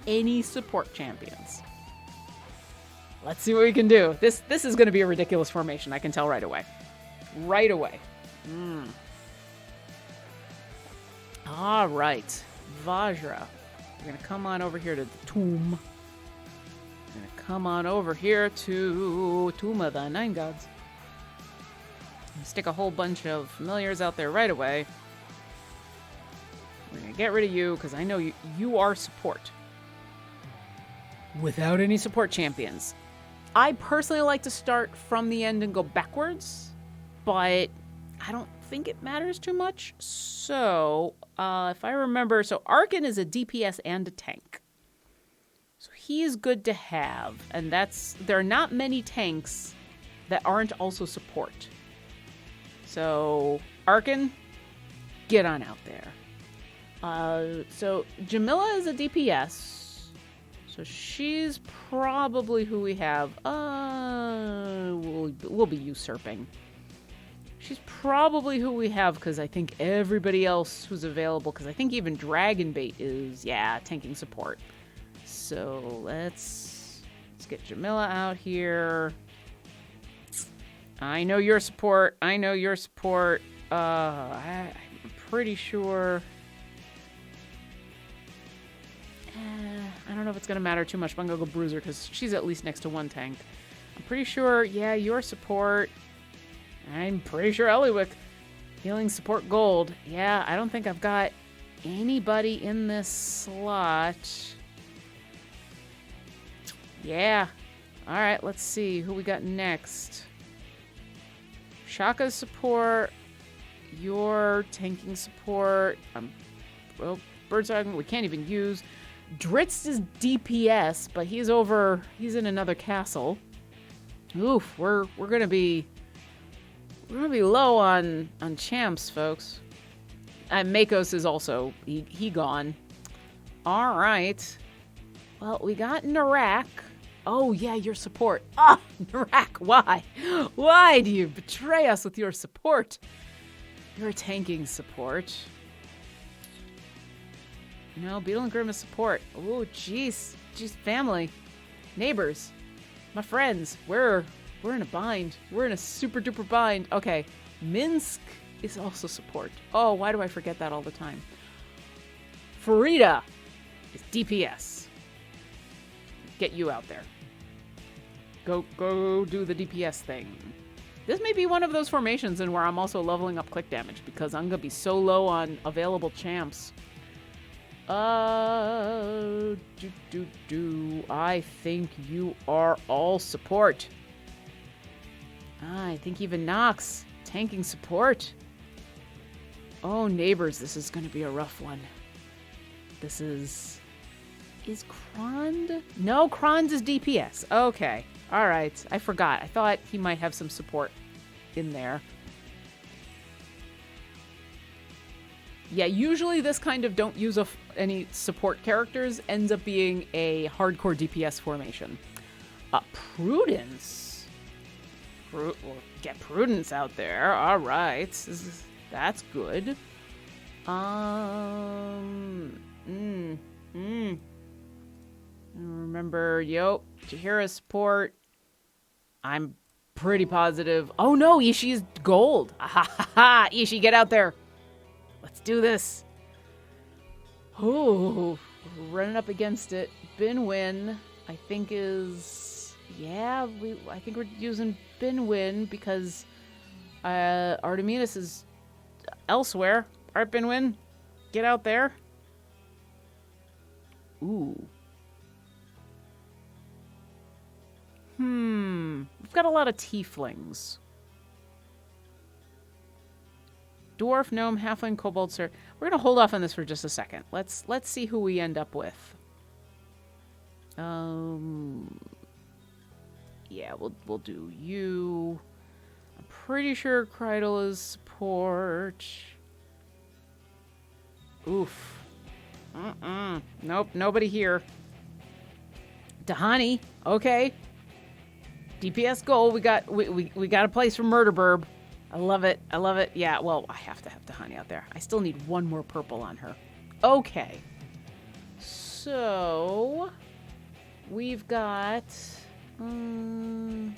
any support champions. Let's see what we can do. This is going to be a ridiculous formation. I can tell right away. Right away. All right. Vajra. We're going to come on over here to the tomb. We're going to come on over here to Tomb of the Nine Gods. And stick a whole bunch of familiars out there right away. We're going to get rid of you because I know you are support. Without any support champions. I personally like to start from the end and go backwards, but I don't think it matters too much. So, if I remember, so Arkan is a DPS and a tank. So he is good to have, and there are not many tanks that aren't also support. So, Arkan, get on out there. So Jamila is a DPS. So she's probably who we have. We'll be usurping. She's probably who we have because I think everybody else who's available, because I think even Dragonbait is, tanking support. So let's get Jamila out here. I know your support. I'm pretty sure... I don't know if it's going to matter too much, but I'm going to go Bruiser because she's at least next to one tank. I'm pretty sure, your support. I'm pretty sure Eliwick. Healing support gold. Yeah, I don't think I've got anybody in this slot. Yeah. All right, let's see who we got next. Shaka's support. Your tanking support. Birdsong we can't even use. Dritz is DPS, but he's in another castle. Oof, we're gonna be low on champs, folks. And Makos is also he gone. All right. Well, we got Narak. Oh yeah, your support. Narak, why? Why do you betray us with your support? Your tanking support. No, Beetle and Grim is support. Oh, jeez. Jeez, family. Neighbors. My friends. We're in a bind. We're in a super duper bind. Okay. Minsk is also support. Oh, why do I forget that all the time? Farida is DPS. Get you out there. Go do the DPS thing. This may be one of those formations in where I'm also leveling up click damage because I'm going to be so low on available champs. I think you are all support. I think even Nox, tanking support. Oh, neighbors, this is going to be a rough one. Is Krond? No, Krond is DPS. Okay. All right. I forgot. I thought he might have some support in there. Yeah, usually this kind of don't use any support characters ends up being a hardcore DPS formation. Prudence. We'll get Prudence out there. All right. That's good. Remember, Jahira support. I'm pretty positive. Oh no, Ishi's gold. Ha! Ishi, get out there. Let's do this. Oh, running up against it. Binwin, I think is... Yeah, I think we're using Binwin because Artemis is elsewhere. All right, Binwin, get out there. Ooh. We've got a lot of tieflings. Dwarf, gnome, halfling, kobold, sir. We're gonna hold off on this for just a second. Let's see who we end up with. Yeah, we'll do you. I'm pretty sure Kreidel is support. Oof. Nope, nobody here. Dahani, okay. DPS goal. We got a place for Murder Burb. I love it. Yeah, well, I have to have Dahani out there. I still need one more purple on her. Okay. So we've got the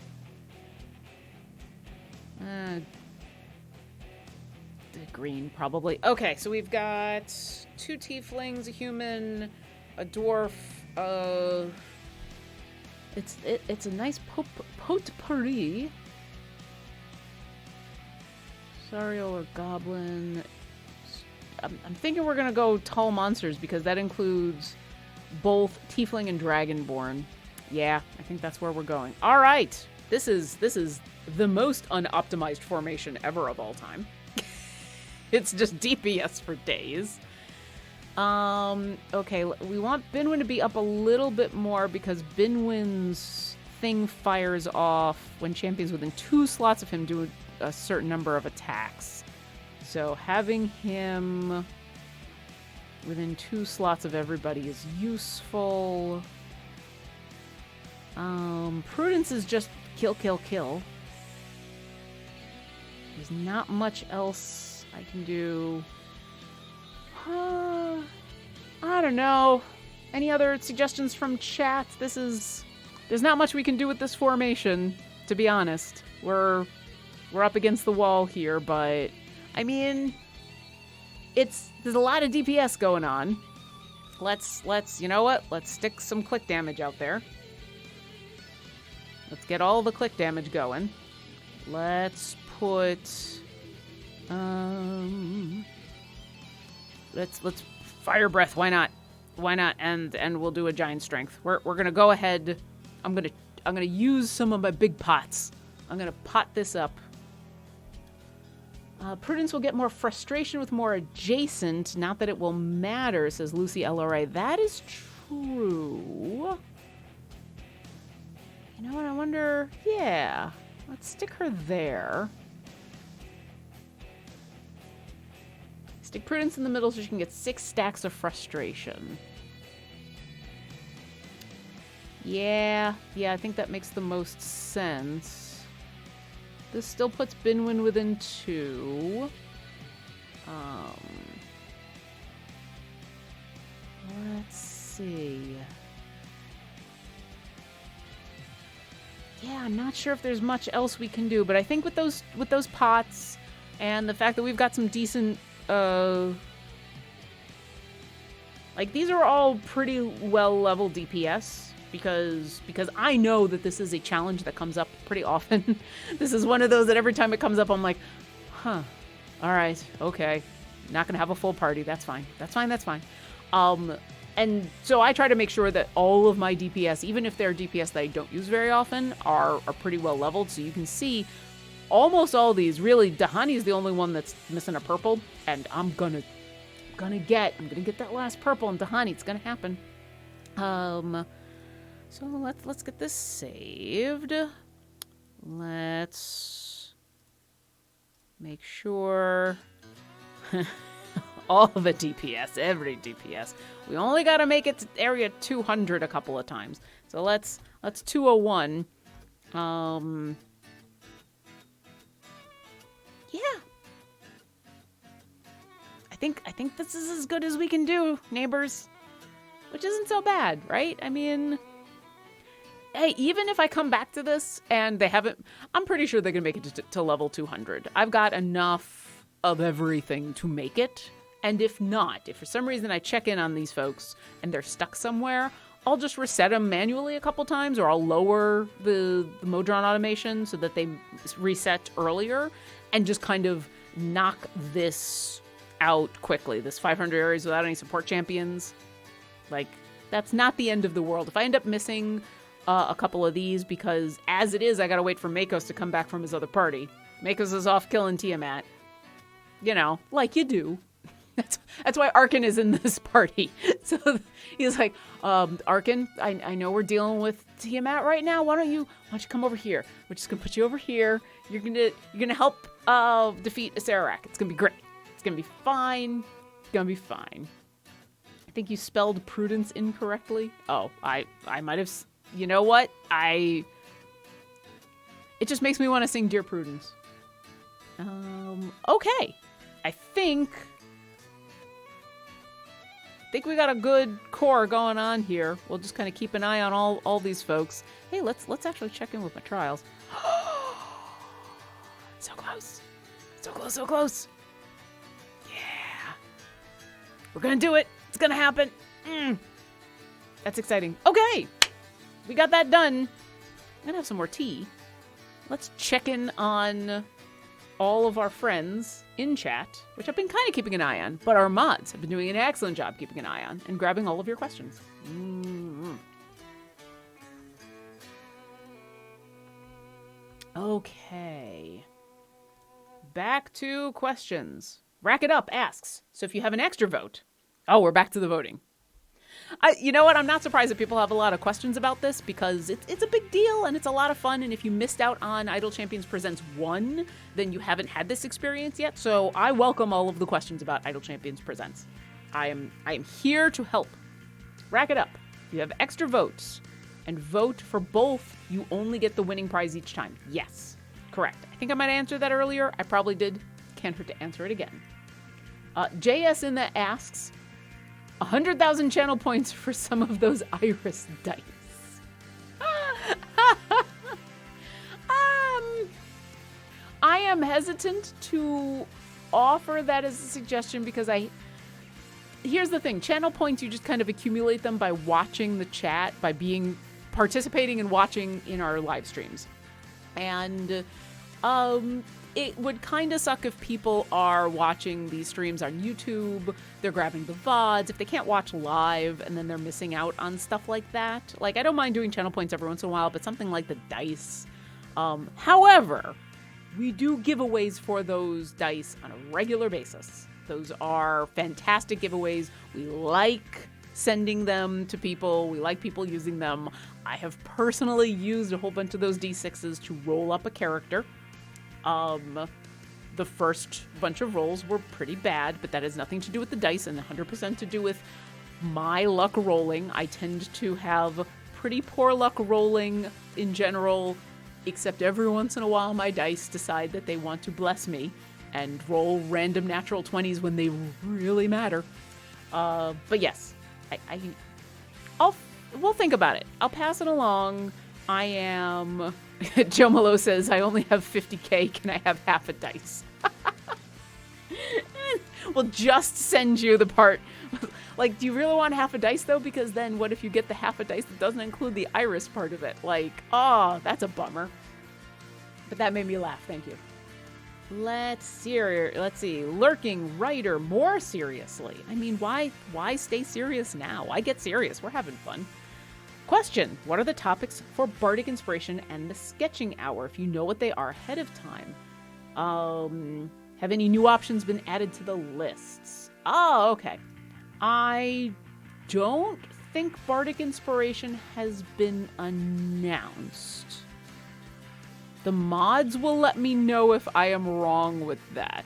green probably. Okay, so we've got 2 tieflings, a human, a dwarf, it's a nice potpourri. Sariel or goblin. I'm thinking we're gonna go tall monsters because that includes both tiefling and dragonborn. Yeah, I think that's where we're going. All right, this is the most unoptimized formation ever of all time. It's just DPS for days. Okay, we want Binwin to be up a little bit more because Binwin's thing fires off when champions within 2 slots of him do a certain number of attacks. So having him within 2 slots of everybody is useful. Prudence is just kill. There's not much else I can do. I don't know. Any other suggestions from chat? There's not much we can do with this formation, to be honest. We're up against the wall here, but I mean, there's a lot of DPS going on. Let's you know what? Let's stick some click damage out there. Let's get all the click damage going. Let's put let's fire breath. Why not? And we'll do a giant strength. We're gonna go ahead. I'm gonna use some of my big pots. I'm gonna pot this up. Prudence will get more frustration with more adjacent. Not that it will matter, says Lucy LRA. That is true. You know what? I wonder. Yeah, let's stick her there. Stick Prudence in the middle so she can get 6 stacks of frustration. Yeah, I think that makes the most sense. This still puts Binwin within 2. Let's see. Yeah, I'm not sure if there's much else we can do, but I think with those pots and the fact that we've got some decent like these are all pretty well leveled DPS because I know that this is a challenge that comes up pretty often. This is one of those that every time it comes up I'm like, all right, okay, not gonna have a full party. That's fine. And so I try to make sure that all of my DPS, even if they're DPS that I don't use very often, are pretty well leveled. So you can see almost all these. Really, Dahani is the only one that's missing a purple, and I'm gonna get that last purple in Dahani. It's gonna happen. So let's get this saved. Let's make sure all the DPS, every DPS. We only got to make it to area 200 a couple of times. So let's 201. Yeah. I think this is as good as we can do, neighbors. Which isn't so bad, right? I mean, hey, even if I come back to this and they haven't, I'm pretty sure they're going to make it to level 200. I've got enough of everything to make it. And if not, if for some reason I check in on these folks and they're stuck somewhere, I'll just reset them manually a couple times, or I'll lower the Modron automation so that they reset earlier and just kind of knock this out quickly. This 500 areas without any support champions. Like, that's not the end of the world. If I end up missing a couple of these, because as it is, I gotta wait for Makos to come back from his other party. Makos is off killing Tiamat. You know, like you do. That's why Arkin is in this party. So he's like, Arkin, I know we're dealing with Tiamat right now. Why don't you come over here? We're just gonna put you over here. You're gonna help defeat Acererak. It's gonna be great. It's gonna be fine. It's gonna be fine. I think you spelled prudence incorrectly. Oh, I might have. You know what? It just makes me want to sing Dear Prudence. Okay. I think we got a good core going on here. We'll just kind of keep an eye on all these folks. Hey, let's actually check in with my trials. So close. So close, so close. Yeah. We're gonna do it. It's gonna happen. That's exciting. Okay. We got that done. I'm gonna have some more tea. Let's check in on all of our friends in chat, which I've been kind of keeping an eye on, but our mods have been doing an excellent job keeping an eye on and grabbing all of your questions. Okay. Back to questions. Rack It Up asks, so if you have an extra vote... Oh, we're back to the voting. You know what? I'm not surprised that people have a lot of questions about this because it's a big deal and it's a lot of fun. And if you missed out on Idle Champions Presents 1, then you haven't had this experience yet. So I welcome all of the questions about Idle Champions Presents. I am here to help. Rack it up. You have extra votes and vote for both. You only get the winning prize each time. Yes, correct. I think I might answer that earlier. I probably did. Can't hurt to answer it again. JS in that asks, 100,000 channel points for some of those iris dice. I am hesitant to offer that as a suggestion because here's the thing. Channel points, you just kind of accumulate them by watching the chat, by participating and watching in our live streams. And it would kind of suck if people are watching these streams on YouTube, they're grabbing the VODs, if they can't watch live and then they're missing out on stuff like that. Like, I don't mind doing channel points every once in a while, but something like the dice. However, we do giveaways for those dice on a regular basis. Those are fantastic giveaways. We like sending them to people. We like people using them. I have personally used a whole bunch of those D6s to roll up a character. The first bunch of rolls were pretty bad, but that has nothing to do with the dice and 100% to do with my luck rolling. I tend to have pretty poor luck rolling in general, except every once in a while my dice decide that they want to bless me and roll random natural 20s when they really matter. But yes, we'll think about it. I'll pass it along. Joe Malo says, I only have 50k. Can I have half a dice? We'll just send you the part. Like, do you really want half a dice, though? Because then what if you get the half a dice that doesn't include the iris part of it? Like, oh, that's a bummer. But that made me laugh. Thank you. Let's see. Lurking Writer, more seriously. I mean, why stay serious now? Why get serious? We're having fun. Question, what are the topics for Bardic Inspiration and the Sketching Hour, if you know what they are ahead of time? Have any new options been added to the lists? Oh, okay. I don't think Bardic Inspiration has been announced. The mods will let me know if I am wrong with that.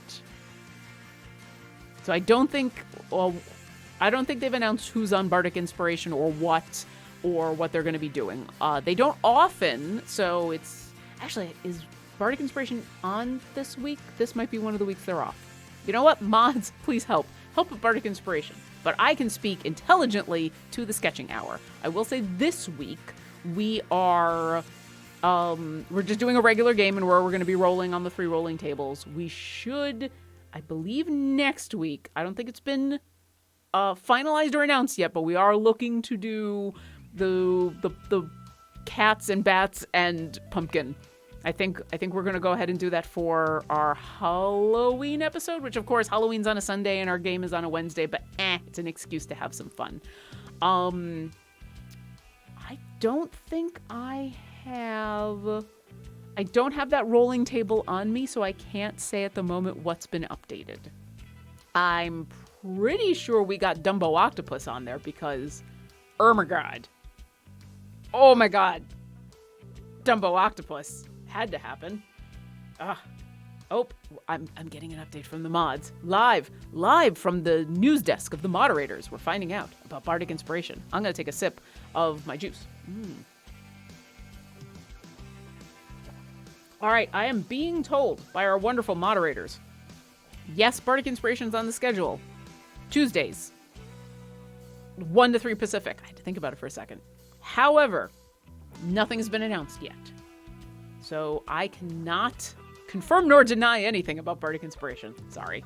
So I don't think they've announced who's on Bardic Inspiration or what they're going to be doing. They don't often, so it's... Actually, is Bardic Inspiration on this week? This might be one of the weeks they're off. You know what? Mods, please help. Help with Bardic Inspiration. But I can speak intelligently to the sketching hour. I will say this week, we are... we're just doing a regular game and where we're going to be rolling on the 3 rolling tables. We should, I believe next week, I don't think it's been finalized or announced yet, but we are looking to do the cats and bats and pumpkin. I think we're going to go ahead and do that for our Halloween episode, which of course Halloween's on a Sunday and our game is on a Wednesday, but it's an excuse to have some fun. I don't think I don't have that rolling table on me, so I can't say at the moment what's been updated. I'm pretty sure we got Dumbo Octopus on there because, oh my god, Dumbo Octopus had to happen. Oh, I'm getting an update from the mods. Live from the news desk of the moderators. We're finding out about Bardic Inspiration. I'm going to take a sip of my juice. All right, I am being told by our wonderful moderators. Yes, Bardic Inspiration's on the schedule. Tuesdays, 1 to 3 Pacific. I had to think about it for a second. However, nothing's been announced yet. So I cannot confirm nor deny anything about Bardic Inspiration. Sorry.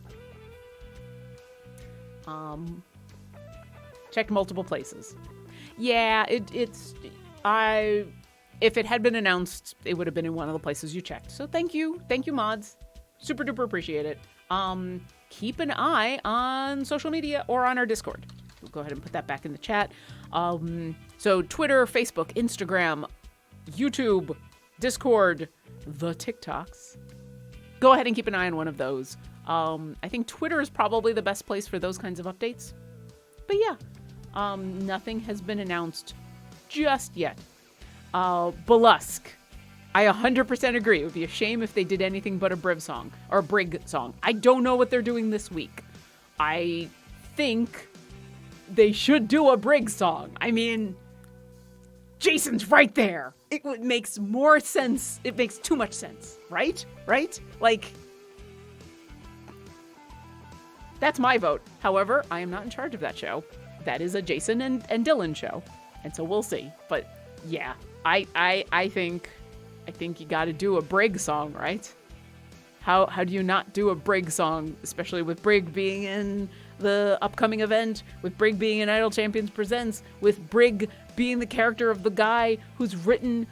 Checked multiple places. Yeah, if it had been announced, it would have been in one of the places you checked. So thank you, mods. Super duper appreciate it. Keep an eye on social media or on our Discord. We'll go ahead and put that back in the chat. So Twitter, Facebook, Instagram, YouTube, Discord, the TikToks. Go ahead and keep an eye on one of those. I think Twitter is probably the best place for those kinds of updates. But yeah, nothing has been announced just yet. Bollusk. I 100% agree. It would be a shame if they did anything but a Brig song. I don't know what they're doing this week. I think they should do a Brig song. I mean, Jason's right there. It makes more sense. It makes too much sense, right? Like, that's my vote. However, I am not in charge of that show. That is a Jason and Dylan show. And so we'll see. But yeah, I think you got to do a Brig song, right? How do you not do a Brig song, especially with Brig being in the upcoming event, with Brig being in Idle Champions Presents, with Brig being the character of the guy who's written...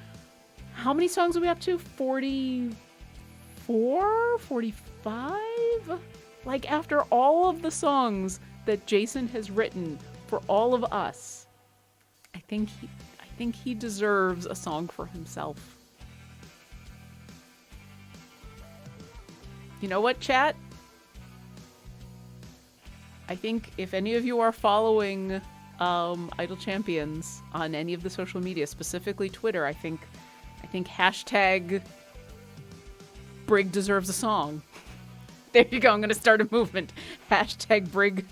How many songs are we up to? 44? 45? Like, after all of the songs that Jason has written for all of us, I think he deserves a song for himself. You know what, chat? I think if any of you are following Idle Champions on any of the social media, specifically Twitter, I think hashtag Brig deserves a song. There you go. I'm going to start a movement. Hashtag Brig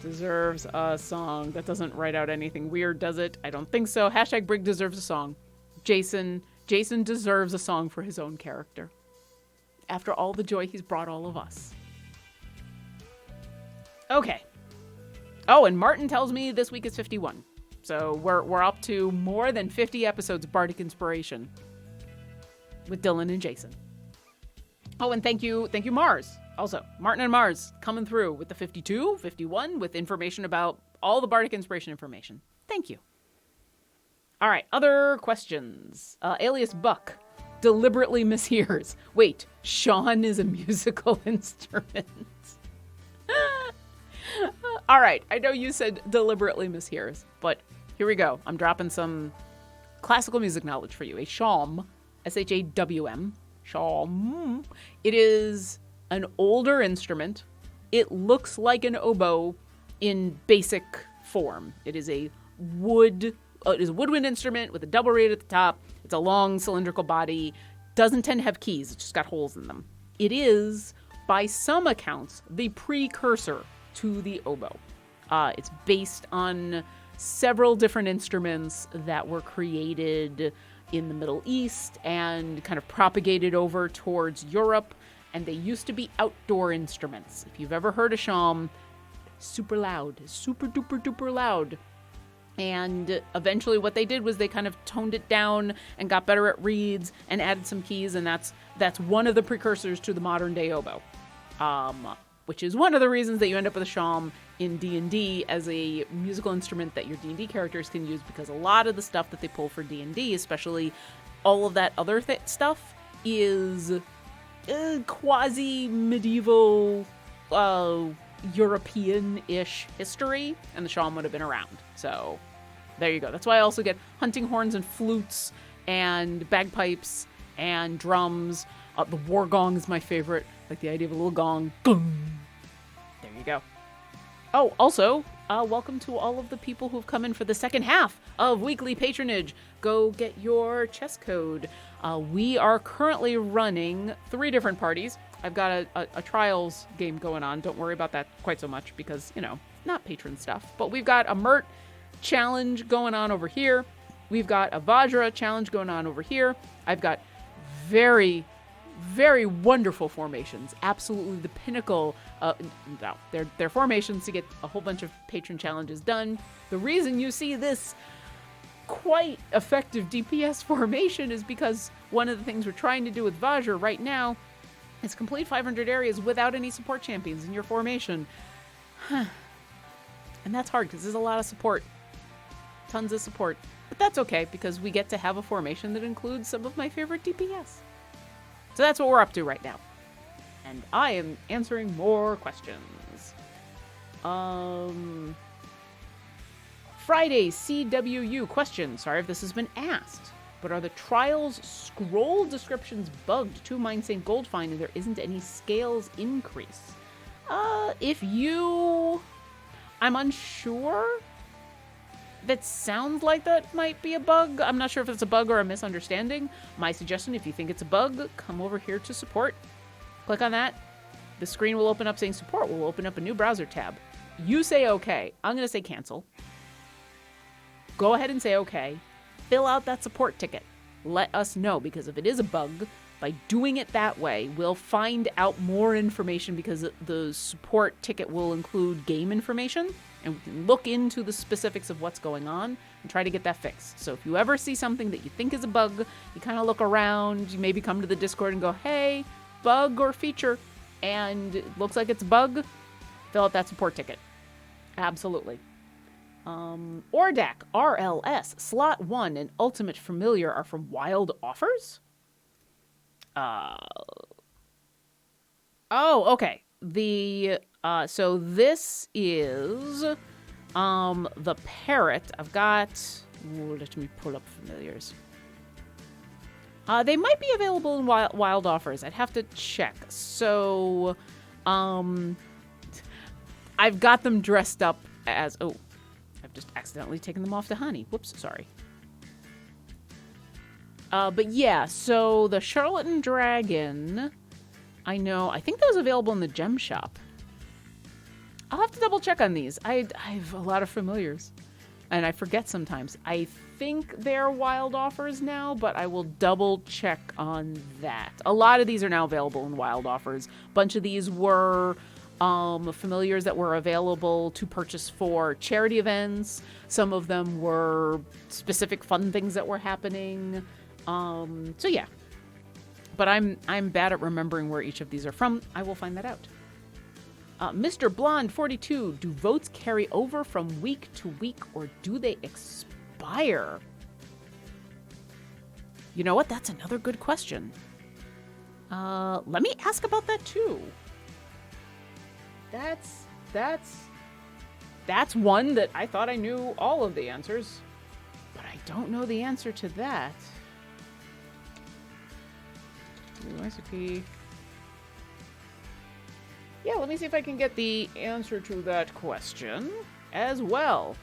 deserves a song. That doesn't write out anything weird, does it? I don't think so. Hashtag Brig deserves a song. Jason deserves a song for his own character. After all the joy he's brought all of us. Okay. Oh, and Martin tells me this week is 51. So we're up to more than 50 episodes of Bardic Inspiration with Dylan and Jason. Oh, and thank you Mars. Also, Martin and Mars coming through with the 52, 51 with information about all the Bardic Inspiration information. Thank you. All right, other questions. Alias Buck deliberately mishears. Wait, Sean is a musical instrument. All right, I know you said deliberately mishears, but here we go. I'm dropping some classical music knowledge for you. A shawm, S-H-A-W-M, shawm. It is an older instrument. It looks like an oboe in basic form. It is a woodwind instrument with a double reed at the top. It's a long cylindrical body. Doesn't tend to have keys. It's just got holes in them. It is, by some accounts, the precursor to the oboe. It's based on several different instruments that were created in the Middle East and kind of propagated over towards Europe. And they used to be outdoor instruments. If you've ever heard a shawm, super loud, super duper duper loud. And eventually what they did was they kind of toned it down and got better at reeds and added some keys. And that's one of the precursors to the modern day oboe. Which is one of the reasons that you end up with a shawm in D&D as a musical instrument that your D&D characters can use, because a lot of the stuff that they pull for D&D, especially all of that other stuff, is quasi-medieval European-ish history, and the shawm would have been around. So there you go. That's why I also get hunting horns and flutes and bagpipes and drums. The war gong is my favorite. Like the idea of a little gong. Gong. There you go. Oh, also, welcome to all of the people who've come in for the second half of weekly patronage. Go get your chess code. We are currently running 3 different parties. I've got a trials game going on. Don't worry about that quite so much because, not patron stuff. But we've got a Mert challenge going on over here. We've got a Vajra challenge going on over here. I've got very, very wonderful formations. Absolutely the pinnacle. They're formations to get a whole bunch of patron challenges done. The reason you see this quite effective DPS formation is because one of the things we're trying to do with Vajra right now is complete 500 areas without any support champions in your formation. And that's hard because there's a lot of support. Tons of support. But that's okay because we get to have a formation that includes some of my favorite DPS. So that's what we're up to right now. And I am answering more questions. Friday CWU question. Sorry if this has been asked. But are the trials scroll descriptions bugged? 2 Mind Saint Gold find and there isn't any scales increase. I'm unsure. That sounds like that might be a bug. I'm not sure if it's a bug or a misunderstanding. My suggestion, if you think it's a bug, come over here to support. Click on that. The screen will open up saying support. We'll open up a new browser tab. You say okay. I'm going to say cancel. Go ahead and say okay. Fill out that support ticket. Let us know, because if it is a bug, by doing it that way, we'll find out more information because the support ticket will include game information. And we can look into the specifics of what's going on and try to get that fixed. So if you ever see something that you think is a bug, you kind of look around, you maybe come to the Discord and go, hey, bug or feature, and it looks like it's a bug, fill out that support ticket. Absolutely. Ordak, RLS, Slot 1, and Ultimate Familiar are from Wild Offers? Oh, okay. So this is, the parrot. I've got, let me pull up familiars. They might be available in wild offers. I'd have to check. So, I've got them dressed up as, I've just accidentally taken them off to honey. Whoops, sorry. But yeah, so the Charlatan Dragon, I think that was available in the gem shop. I'll have to double check on these. I have a lot of familiars, and I forget sometimes. I think they're wild offers now, but I will double check on that. A lot of these are now available in wild offers. A bunch of these were familiars that were available to purchase for charity events. Some of them were specific fun things that were happening. So yeah. But I'm bad at remembering where each of these are from. I will find that out. Mr. Blonde 42, do votes carry over from week to week or do they expire? You know what? That's another good question. Let me ask about that too. That's one that I thought I knew all of the answers, but I don't know the answer to that. Recipe. Yeah, let me see if I can get the answer to that question as well.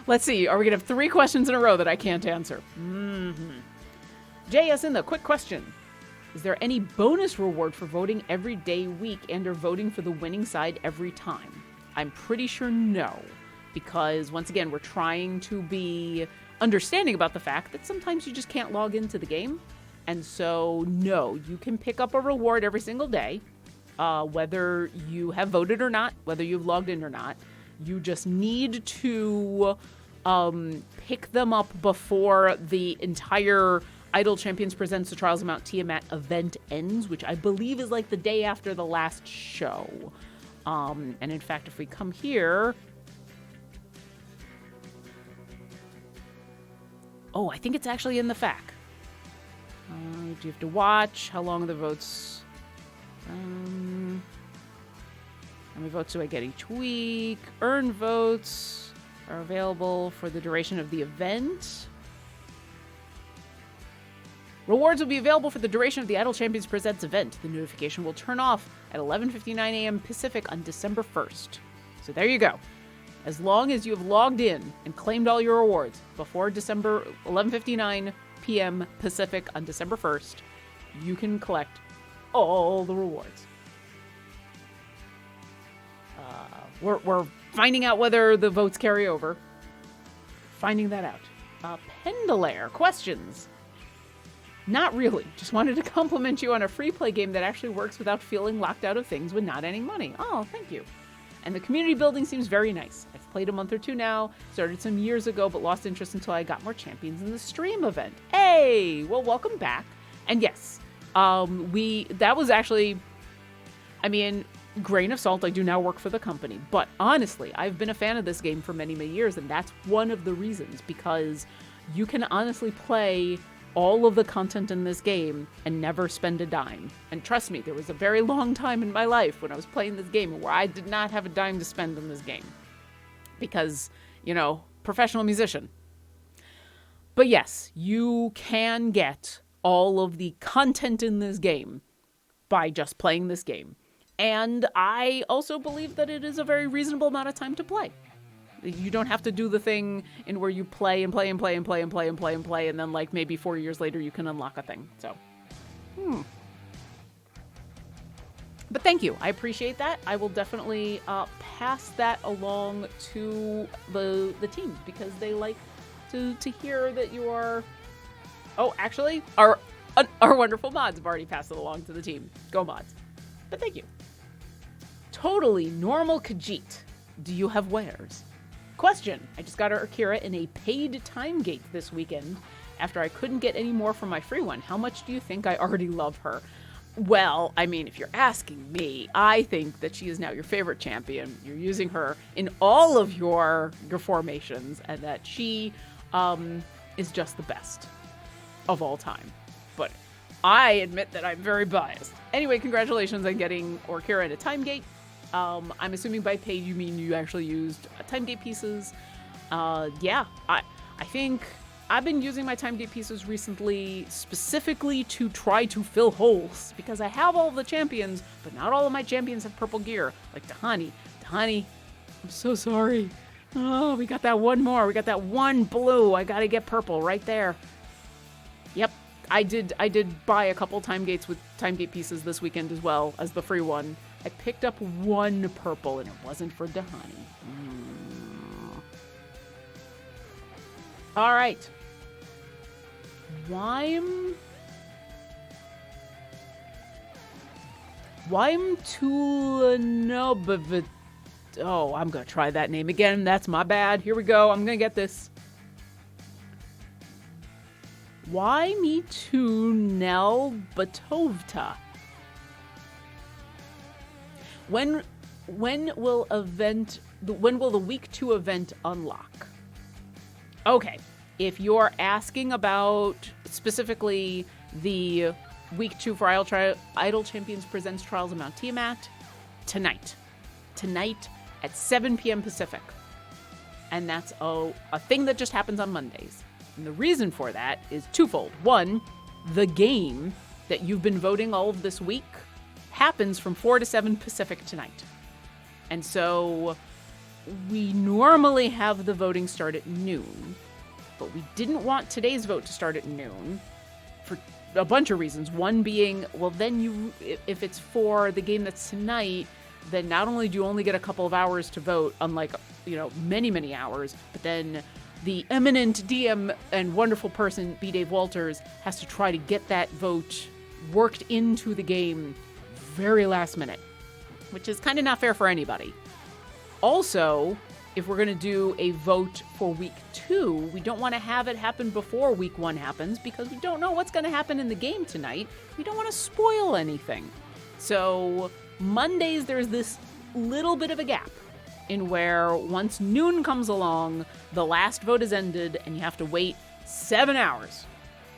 Let's see. Are we going to have 3 questions in a row that I can't answer? JS in the quick question. Is there any bonus reward for voting every day, week, and or voting for the winning side every time? I'm pretty sure no. Because, once again, we're trying to be understanding about the fact that sometimes you just can't log into the game. And so, no, you can pick up a reward every single day, whether you have voted or not, whether you've logged in or not. You just need to pick them up before the entire Idle Champions Presents the Trials of Mount Tiamat event ends, which I believe is like the day after the last show. And in fact, if we come here... Oh, I think it's actually in the FAQ. Do you have to watch? How long are the votes? How many votes do I get each week? Earned votes are available for the duration of the event. Rewards will be available for the duration of the Idle Champions Presents event. The notification will turn off at 11:59 a.m. Pacific on December 1st. So there you go. As long as you have logged in and claimed all your rewards before December 11:59 p.m. Pacific on December 1st, you can collect all the rewards. We're finding out whether the votes carry over. Finding that out. Pendulaire, questions? Not really. Just wanted to compliment you on a free play game that actually works without feeling locked out of things with not any money. Oh, thank you. And the community building seems very nice. I've played a month or 2 now, started some years ago, but lost interest until I got more champions in the stream event. Hey, well, welcome back. And yes, that was actually, grain of salt, I do now work for the company. But honestly, I've been a fan of this game for many, many years, and that's one of the reasons, because you can honestly play all of the content in this game and never spend a dime. And trust me, there was a very long time in my life when I was playing this game where I did not have a dime to spend in this game. Because, professional musician. But yes, you can get all of the content in this game by just playing this game. And I also believe that it is a very reasonable amount of time to play. You don't have to do the thing in where you play and play and play and play and play and play and play, and then like maybe 4 years later you can unlock a thing. So, But thank you. I appreciate that. I will definitely pass that along to the team because they like to hear that you are... Oh, actually, our wonderful mods have already passed it along to the team. Go mods. But thank you. Totally normal Khajiit. Do you have wares? Question. I just got our Akira in a paid time gate this weekend after I couldn't get any more from my free one. How much do you think I already love her? Well, if you're asking me, I think that she is now your favorite champion. You're using her in all of your formations, and that she is just the best of all time. But I admit that I'm very biased. Anyway, congratulations on getting Orkira in a time gate. I'm assuming by paid you mean you actually used time gate pieces. Yeah, I think I've been using my time gate pieces recently specifically to try to fill holes because I have all of the champions, but not all of my champions have purple gear, like Tahani. Tahani, I'm so sorry. Oh, we got that one more. We got that one blue. I gotta get purple right there. Yep, I did buy a couple time gates with time gate pieces this weekend as well as the free one. I picked up one purple, and it wasn't for Dahani. All right. Wime Tulanobavit. Oh, I'm going to try that name again. That's my bad. Here we go. I'm going to get this. Wime Tunelbatovta. When will the week 2 event unlock? Okay, if you're asking about specifically the week 2 for Idle Champions Presents Trials of Mount Tiamat, tonight at 7 p.m. Pacific. And that's a thing that just happens on Mondays. And the reason for that is twofold. One, the game that you've been voting all of this week happens from 4 to 7 Pacific tonight. And so we normally have the voting start at noon, but we didn't want today's vote to start at noon for a bunch of reasons. One being, well, then if it's for the game that's tonight, then not only do you only get a couple of hours to vote, unlike, many, many hours, but then the eminent DM and wonderful person, B. Dave Walters, has to try to get that vote worked into the game very last minute, which is kind of not fair for anybody. Also, if we're going to do a vote for week 2, we don't want to have it happen before week 1 happens because we don't know what's going to happen in the game tonight. We don't want to spoil anything. So Mondays, there's this little bit of a gap in where once noon comes along, the last vote is ended and you have to wait 7 hours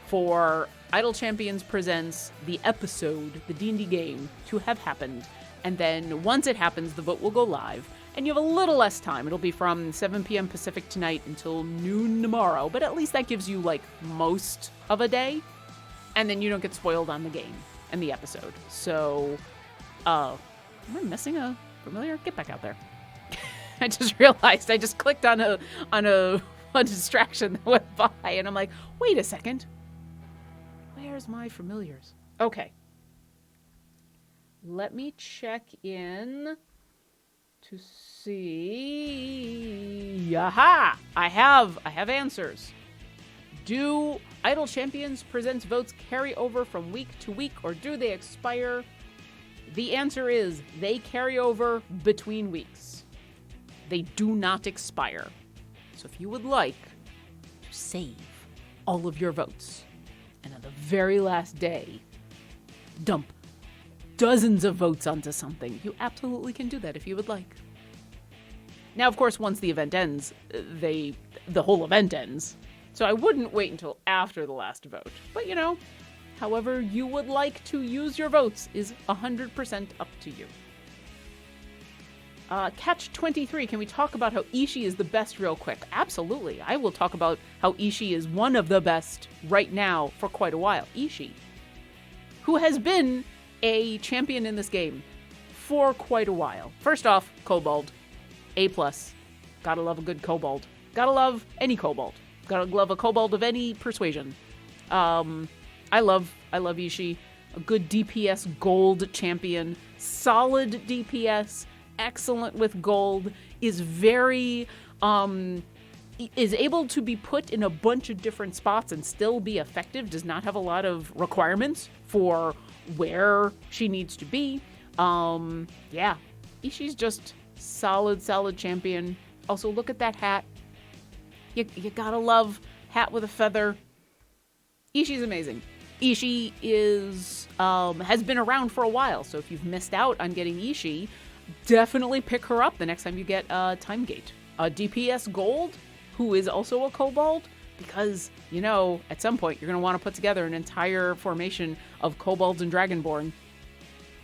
for Idle Champions Presents the episode, the D&D game, to have happened. And then once it happens, the vote will go live. And you have a little less time. It'll be from 7 p.m. Pacific tonight until noon tomorrow. But at least that gives you, most of a day. And then you don't get spoiled on the game and the episode. So, am I missing a familiar? Get back out there. I just realized I just clicked on a distraction that went by. And I'm like, wait a second. Where's my familiars? Okay. Let me check in to see. Aha! I have answers. Do Idle Champions Presents votes carry over from week to week, or do they expire? The answer is they carry over between weeks. They do not expire. So if you would like to save all of your votes, and on the very last day, dump dozens of votes onto something, you absolutely can do that if you would like. Now, of course, once the event ends, the whole event ends. So I wouldn't wait until after the last vote. But, however you would like to use your votes is 100% up to you. Catch 23, can we talk about how Ishii is the best real quick? Absolutely. I will talk about how Ishii is one of the best right now for quite a while. Ishii, who has been a champion in this game for quite a while. First off, Kobold. A+. Gotta love a good Kobold. Gotta love any Kobold. Gotta love a Kobold of any persuasion. I love Ishii. A good DPS gold champion. Solid DPS. Excellent with gold. Is very, is able to be put in a bunch of different spots and still be effective. Does not have a lot of requirements for where she needs to be. Yeah. Ishii's just solid champion. Also, look at that hat. You gotta love hat with a feather. Ishii's amazing. Ishii is, has been around for a while, so if you've missed out on getting Ishii, definitely pick her up the next time you get Time Gate. DPS Gold, who is also a Kobold, because, at some point you're going to want to put together an entire formation of Kobolds and Dragonborn.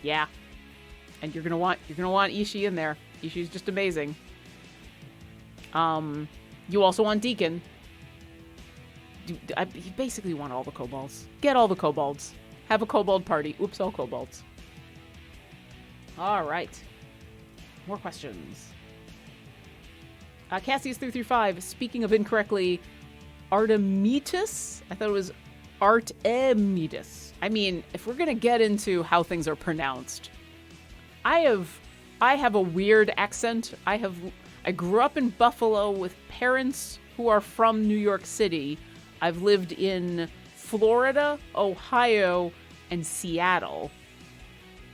Yeah. And you're going to want Ishii in there. Ishii's just amazing. You also want Deacon. You basically want all the Kobolds. Get all the Kobolds. Have a Kobold party. Oops, all Kobolds. All right. More questions. Cassius 335. Speaking of incorrectly, Artemitus? I thought it was Artemitus. I mean, if we're gonna get into how things are pronounced, I have a weird accent. I grew up in Buffalo with parents who are from New York City. I've lived in Florida, Ohio, and Seattle.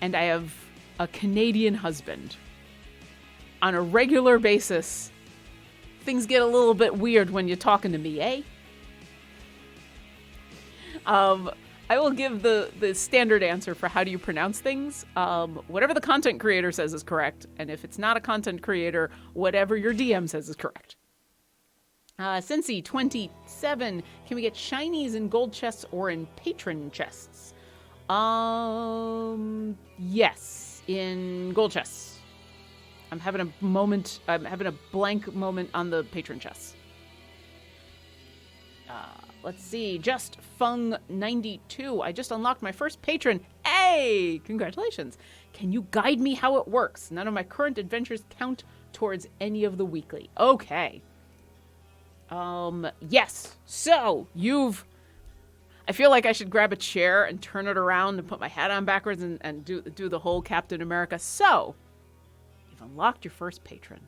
And I have a Canadian husband. On a regular basis, things get a little bit weird when you're talking to me, eh? I will give the standard answer for how do you pronounce things. Whatever the content creator says is correct. And if it's not a content creator, whatever your DM says is correct. Cincy 27, can we get shinies in gold chests or in patron chests? Yes, in gold chests. I'm having a blank moment on the patron chests. Let's see, Just Fung 92. I just unlocked my first patron. Hey, congratulations. Can you guide me how it works? None of my current adventures count towards any of the weekly. Okay. Yes. So, I feel like I should grab a chair and turn it around and put my hat on backwards and do the whole Captain America. So, you've unlocked your first patron.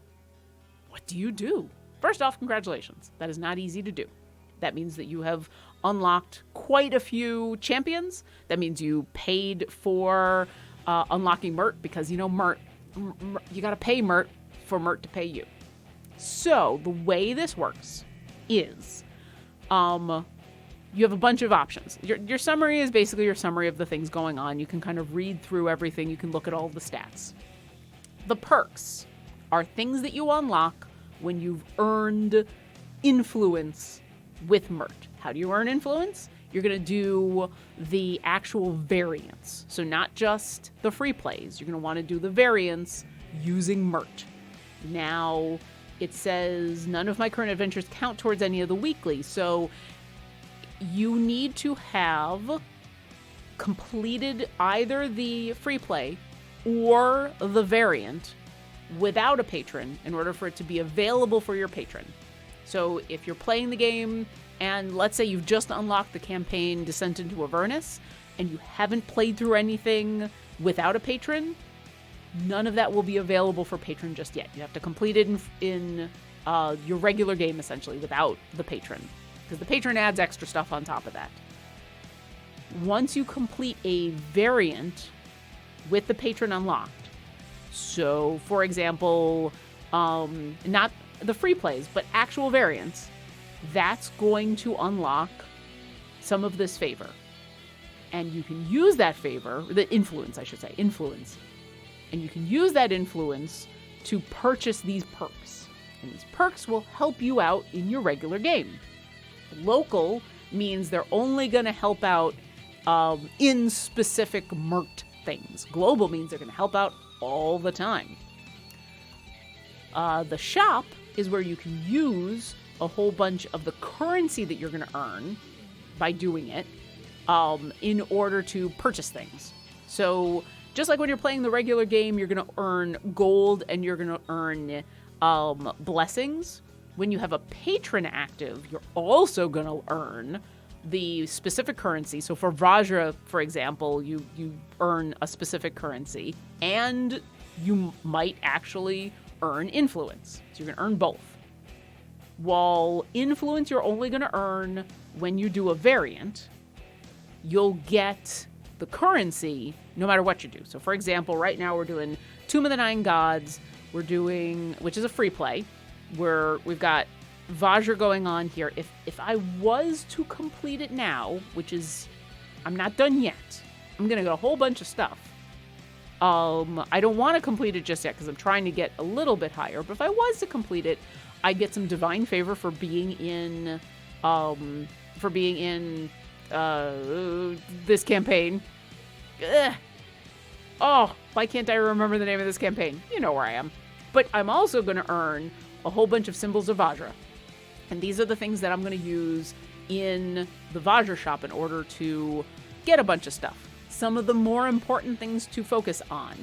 What do you do? First off, congratulations. That is not easy to do. That means that you have unlocked quite a few champions. That means you paid for unlocking Mert, because, you know, Mert, you got to pay Mert for Mert to pay you. So the way this works is you have a bunch of options. Your summary is basically your summary of the things going on. You can kind of read through everything. You can look at all the stats. The perks are things that you unlock when you've earned influence with Mert. How do you earn influence? You're going to do the actual variants. So not just the free plays. You're going to want to do the variants using Mert. Now, it says none of my current adventures count towards any of the weekly. So you need to have completed either the free play or the variant without a patron in order for it to be available for your patron. So if you're playing the game and let's say you've just unlocked the campaign Descent into Avernus and you haven't played through anything without a patron, none of that will be available for patron just yet. You have to complete it in your regular game, essentially, without the patron, because the patron adds extra stuff on top of that. Once you complete a variant with the patron unlocked, so for example, not the free plays, but actual variants, that's going to unlock some of this favor. And you can use that favor, the influence, I should say, influence. And you can use that influence to purchase these perks. And these perks will help you out in your regular game. Local means they're only going to help out in specific Mert things. Global means they're going to help out all the time. The shop is where you can use a whole bunch of the currency that you're going to earn by doing it in order to purchase things. So just like when you're playing the regular game, you're going to earn gold and you're going to earn blessings. When you have a patron active, you're also going to earn the specific currency. So for Vajra, for example, you earn a specific currency, and you might actually earn influence. So you're going to earn both. While influence you're only going to earn when you do a variant, you'll get the currency no matter what you do. So for example, right now we're doing Tomb of the Nine Gods. We're doing, which is a free play, where we've got Vajra going on here. If I was to complete it now, which is, I'm not done yet. I'm going to get a whole bunch of stuff. I don't want to complete it just yet because I'm trying to get a little bit higher. But if I was to complete it, I'd get some divine favor for being in this campaign. Ugh. Oh, why can't I remember the name of this campaign? You know where I am. But I'm also going to earn a whole bunch of symbols of Vajra. And these are the things that I'm going to use in the Vajra shop in order to get a bunch of stuff. Some of the more important things to focus on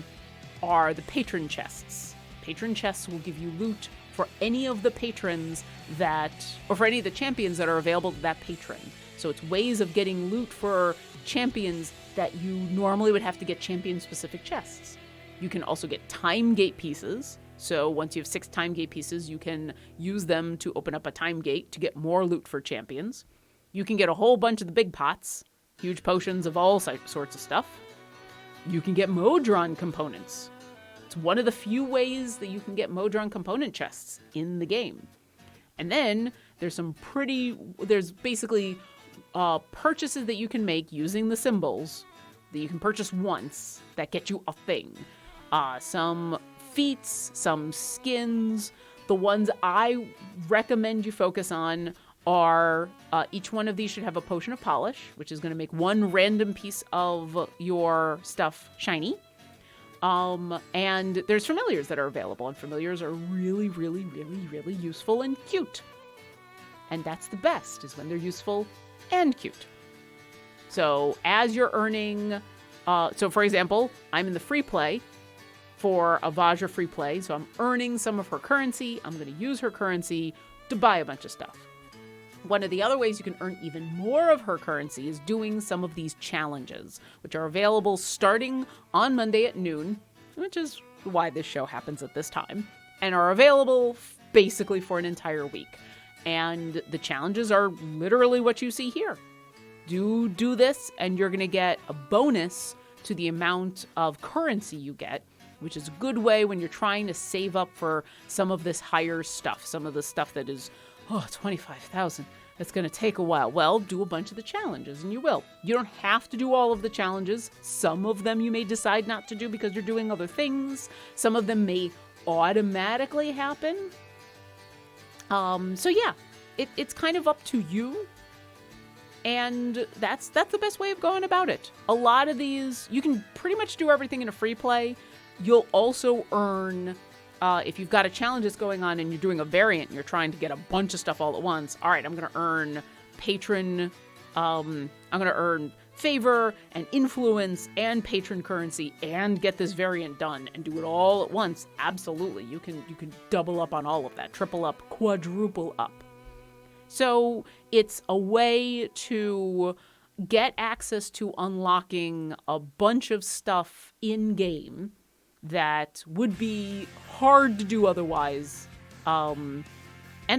are the Patron Chests. Patron Chests will give you loot for any of the patrons or for any of the champions that are available to that patron. So it's ways of getting loot for champions that you normally would have to get champion-specific chests. You can also get time gate pieces. So once you have 6 time gate pieces, you can use them to open up a time gate to get more loot for champions. You can get a whole bunch of the big pots, huge potions of all sorts of stuff. You can get Modron components. It's one of the few ways that you can get Modron component chests in the game. And then there's basically purchases that you can make using the symbols that you can purchase once that get you a thing. Some feats, some skins. The ones I recommend you focus on are each one of these should have a potion of polish, which is going to make one random piece of your stuff shiny. And there's familiars that are available, and familiars are really, really, really, really useful and cute. And that's the best, is when they're useful and cute. So as you're earning, so for example, I'm in the free play for a Vajra free play. So I'm earning some of her currency. I'm going to use her currency to buy a bunch of stuff. One of the other ways you can earn even more of her currency is doing some of these challenges, which are available starting on Monday at noon, which is why this show happens at this time, and are available basically for an entire week. And the challenges are literally what you see here. Do this, and you're going to get a bonus to the amount of currency you get, which is a good way when you're trying to save up for some of this higher stuff, some of the stuff that is, 25,000. It's going to take a while. Well, do a bunch of the challenges, and you will. You don't have to do all of the challenges. Some of them you may decide not to do because you're doing other things. Some of them may automatically happen. So yeah, it's kind of up to you. And that's the best way of going about it. A lot of these, you can pretty much do everything in a free play. You'll also earn, if you've got a challenge that's going on and you're doing a variant and you're trying to get a bunch of stuff all at once. All right, I'm going to earn patron, I'm going to earn favor and influence and patron currency and get this variant done and do it all at once. Absolutely. You can double up on all of that, triple up, quadruple up. So it's a way to get access to unlocking a bunch of stuff in-game that would be hard to do otherwise. And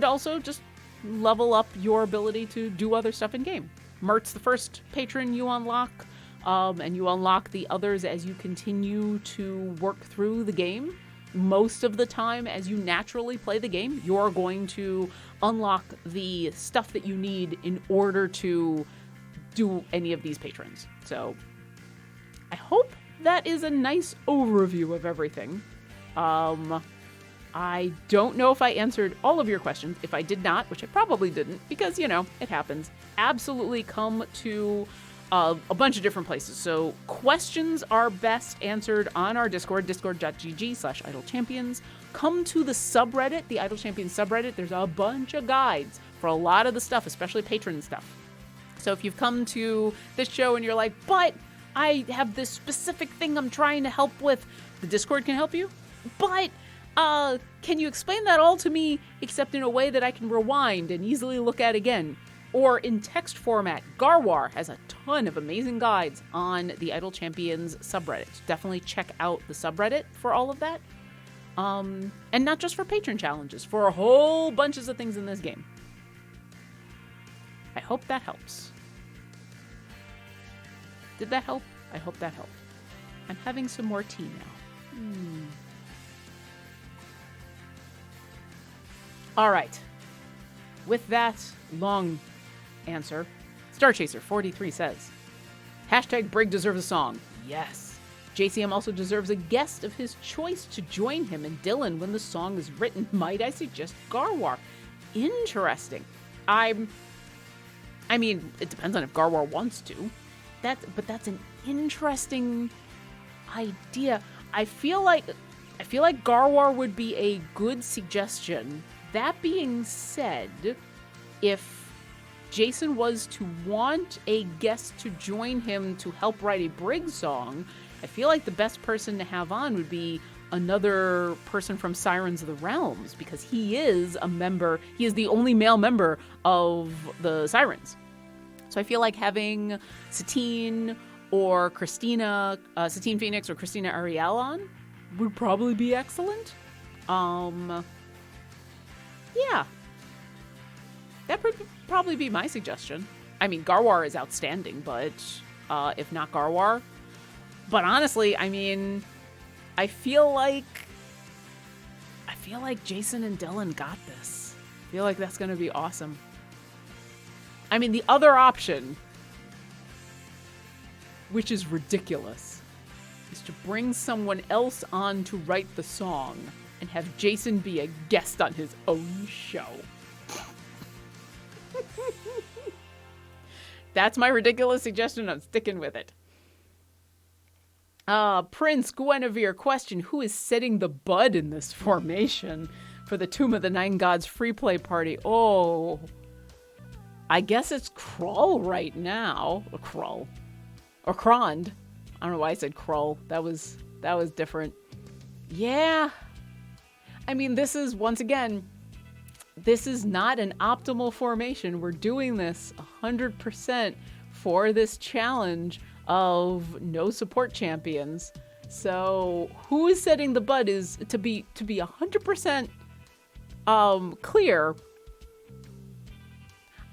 also just level up your ability to do other stuff in-game. Mert's the first patron you unlock, and you unlock the others as you continue to work through the game. Most of the time, as you naturally play the game, you're going to unlock the stuff that you need in order to do any of these patrons. So I hope that is a nice overview of everything. I don't know if I answered all of your questions. If I did not, which I probably didn't, because, it happens, absolutely come to a bunch of different places. So questions are best answered on our Discord, discord.gg/idlechampions. Come to the subreddit, the Idle Champions subreddit. There's a bunch of guides for a lot of the stuff, especially patron stuff. So if you've come to this show and you're like, but I have this specific thing I'm trying to help with, the Discord can help you. But can you explain that all to me, except in a way that I can rewind and easily look at again? Or in text format, Garwar has a ton of amazing guides on the Idle Champions subreddit. Definitely check out the subreddit for all of that. And not just for patron challenges, for a whole bunches of things in this game. I hope that helps. Did that help? I hope that helped. I'm having some more tea now. All right. With that long answer, Starchaser43 says, #Brig deserves a song. Yes. JCM also deserves a guest of his choice to join him and Dylan when the song is written. Might I suggest Garwar? Interesting. I mean, it depends on if Garwar wants to. But that's an interesting idea. I feel like Garwar would be a good suggestion. That being said, if Jason was to want a guest to join him to help write a Brig song, I feel like the best person to have on would be another person from Sirens of the Realms, because he is the only male member of the Sirens. So I feel like having Satine or Christina, Satine Phoenix or Christina Ariel on would probably be excellent. Yeah. That would probably be my suggestion. I mean, Garwar is outstanding, but if not Garwar. But honestly, I mean, I feel like Jason and Dylan got this. I feel like that's going to be awesome. I mean, the other option, which is ridiculous, is to bring someone else on to write the song and have Jason be a guest on his own show. That's my ridiculous suggestion. I'm sticking with it. Prince Guinevere question, who is setting the bud in this formation for the Tomb of the Nine Gods free play party? Oh, I guess it's Krull right now. Or Krull. Or Krond. I don't know why I said Krull. That was different. Yeah. I mean, this is, once again, this is not an optimal formation. We're doing this 100% for this challenge of no support champions. So who is setting the bud is to be 100% clear.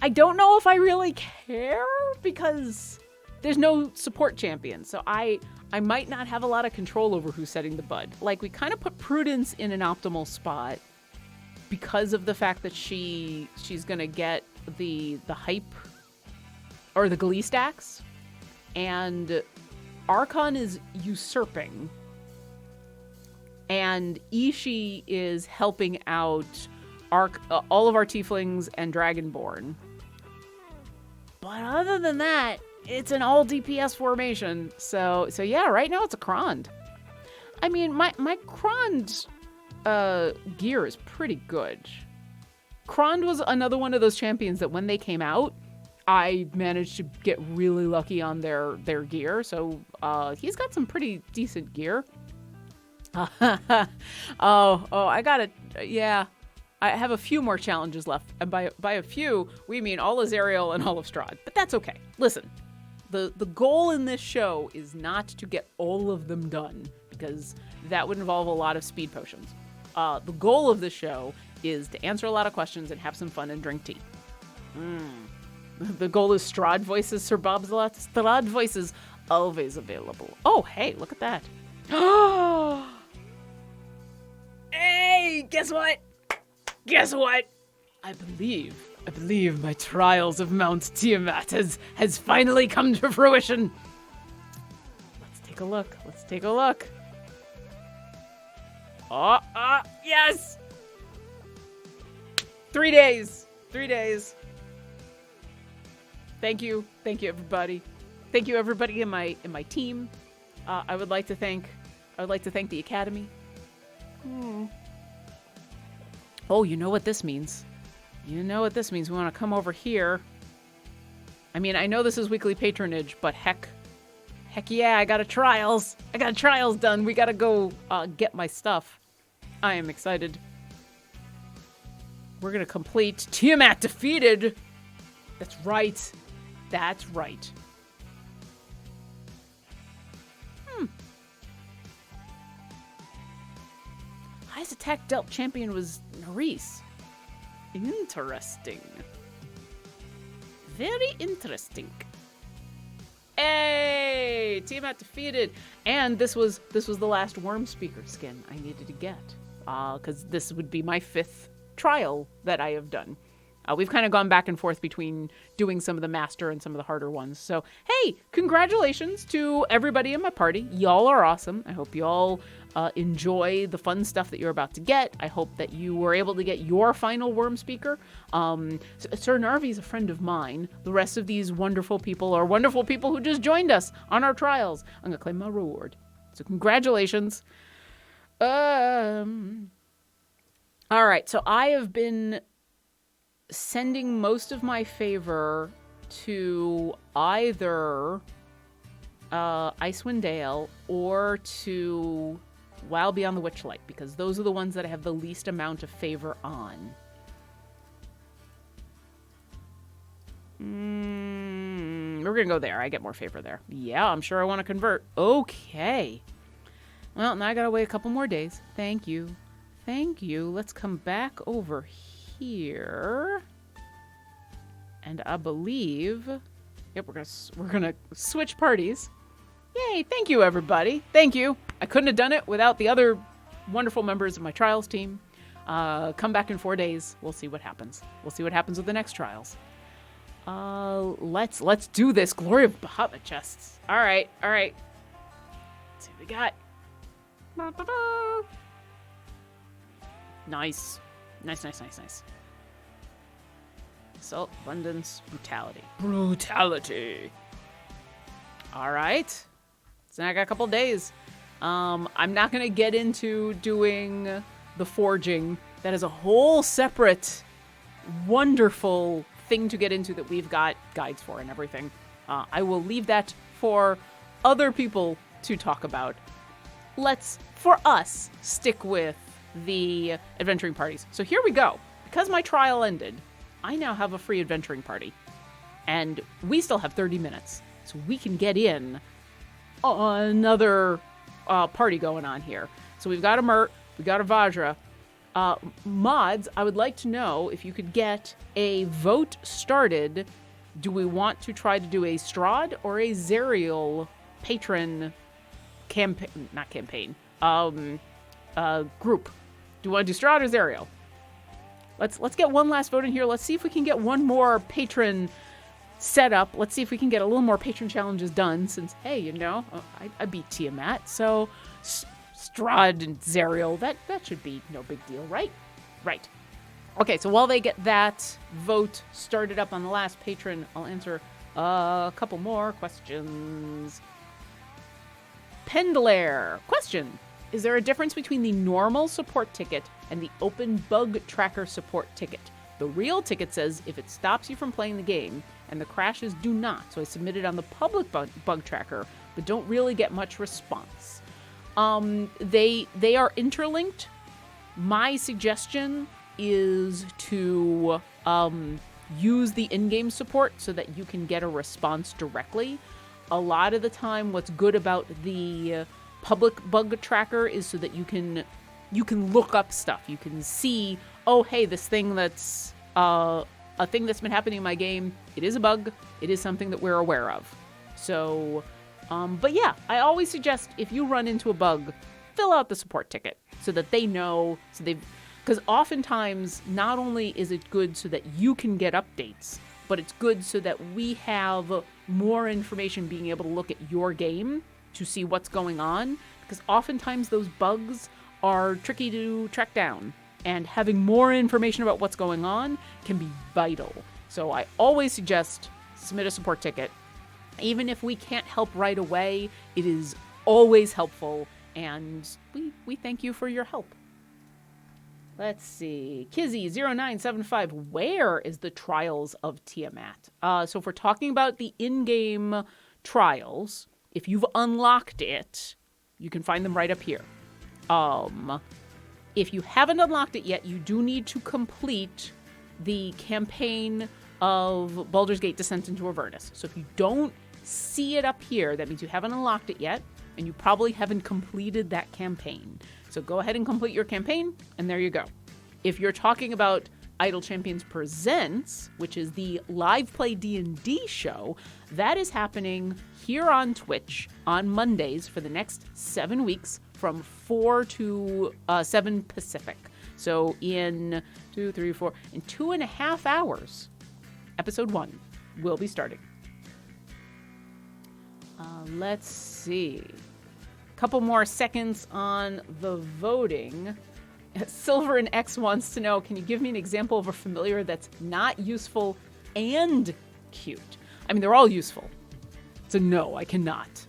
I don't know if I really care because there's no support champion. So I might not have a lot of control over who's setting the bud. Like, we kind of put Prudence in an optimal spot because of the fact that she's gonna get the hype or the glee stacks, and Archon is usurping, and Ishi is helping out all of our tieflings and Dragonborn. But other than that, it's an all DPS formation. So yeah, right now it's a Krond. I mean, my Krond gear is pretty good. Krond was another one of those champions that when they came out, I managed to get really lucky on their gear. So he's got some pretty decent gear. I got it. Yeah. I have a few more challenges left. And by a few, we mean all of Zariel and all of Strahd. But that's okay. Listen, the goal in this show is not to get all of them done, because that would involve a lot of speed potions. The goal of this show is to answer a lot of questions and have some fun and drink tea. The goal is Strahd voices, Sir Bobslot. Strahd voices always available. Oh, hey, look at that. Hey, guess what? Guess what? I believe my trials of Mount Tiamat has finally come to fruition. Let's take a look. Yes! 3 days. Thank you everybody. Thank you everybody in my team. I would like to thank the Academy. Oh, you know what this means. We want to come over here. I mean, I know this is weekly patronage, but heck yeah, I got trials done. We gotta go get my stuff. I am excited. We're gonna complete Tiamat defeated. That's right. Highest attack dealt champion was Nerys. Interesting. Very interesting. Hey! Tiamat defeated. And this was the last Worm Speaker skin I needed to get. Because this would be my 5th trial that I have done. We've kind of gone back and forth between doing some of the master and some of the harder ones. So, hey, congratulations to everybody in my party. Y'all are awesome. I hope y'all enjoy the fun stuff that you're about to get. I hope that you were able to get your final Worm Speaker. Sir Narvi's a friend of mine. The rest of these wonderful people are wonderful people who just joined us on our trials. I'm going to claim my reward. So congratulations. All right, so I have been sending most of my favor to either Icewind Dale or to Wild Beyond the Witchlight, because those are the ones that I have the least amount of favor on. We're gonna go there. I get more favor there. Yeah, I'm sure I want to convert. Okay. Well, now I gotta wait a couple more days. Thank you. Let's come back over here. And I believe, yep, we're gonna switch parties. Yay, thank you everybody. Thank you. I couldn't have done it without the other wonderful members of my trials team. Come back in 4 days. We'll see what happens. We'll see what happens with the next trials. Let's do this. Glory of Bahamut chests. All right. Let's see what we got. Nice. Assault, abundance, brutality. All right. So now I got a couple days. I'm not going to get into doing the forging. That is a whole separate, wonderful thing to get into that we've got guides for and everything. I will leave that for other people to talk about. Let's for us, stick with the adventuring parties. So here we go. Because my trial ended, I now have a free adventuring party. And we still have 30 minutes. So we can get in another party going on here. So we've got a Mert, we've got a Vajra. Mods, I would like to know if you could get a vote started. Do we want to try to do a Strahd or a Zariel patron campaign? Not campaign. Group. Do you want to do Strahd or Zariel? Let's get one last vote in here. Let's see if we can get one more patron set up. Let's see if we can get a little more patron challenges done since, hey, you know, I beat Tiamat. So Strahd and Zariel, that should be no big deal, right? Right. Okay, so while they get that vote started up on the last patron, I'll answer a couple more questions. Pendler. Question. Is there a difference between the normal support ticket and the open bug tracker support ticket? The real ticket says if it stops you from playing the game, and the crashes do not. So I submitted on the public bug tracker, but don't really get much response. They are interlinked. My suggestion is to use the in-game support so that you can get a response directly. A lot of the time, what's good about the public bug tracker is so that you can look up stuff. You can see, oh, hey, this thing that's a thing that's been happening in my game, it is a bug. It is something that we're aware of. So, but yeah, I always suggest if you run into a bug, fill out the support ticket so that they know, because oftentimes not only is it good so that you can get updates, but it's good so that we have more information being able to look at your game to see what's going on, because oftentimes those bugs are tricky to track down, and having more information about what's going on can be vital. So I always suggest submit a support ticket. Even if we can't help right away, it is always helpful, and we thank you for your help. Let's see. Kizzy0975, where is the Trials of Tiamat? So if we're talking about the in-game trials, if you've unlocked it, you can find them right up here. If you haven't unlocked it yet, you do need to complete the campaign of Baldur's Gate Descent into Avernus. So if you don't see it up here, that means you haven't unlocked it yet, and you probably haven't completed that campaign. So go ahead and complete your campaign, and there you go. If you're talking about Idle Champions Presents, which is the live play D&D show, that is happening here on Twitch on Mondays for the next 7 weeks from 4 to 7 Pacific. So in 2.5 hours, episode 1 will be starting. Let's see. A couple more seconds on the voting. Silver and X wants to know, can you give me an example of a familiar that's not useful and cute? I mean, they're all useful. So no, I cannot.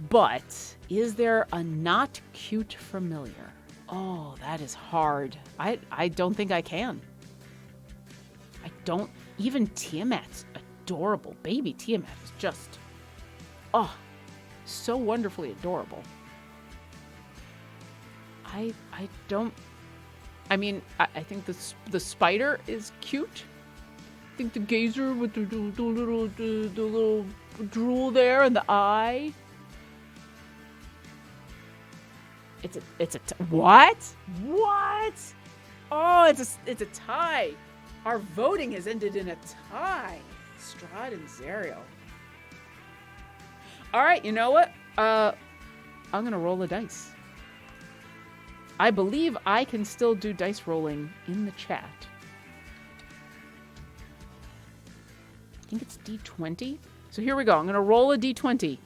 But is there a not cute familiar? Oh, that is hard. I don't think I can. I don't. Even Tiamat's adorable. Baby Tiamat is just, oh, so wonderfully adorable. I don't. I mean, I think the spider is cute. I think the gazer with the little drool there and the eye. It's a what? What? Oh, it's a tie. Our voting has ended in a tie. Strahd and Zariel. All right, you know what? I'm gonna roll the dice. I believe I can still do dice rolling in the chat. I think it's D20. So here we go. I'm going to roll a D20.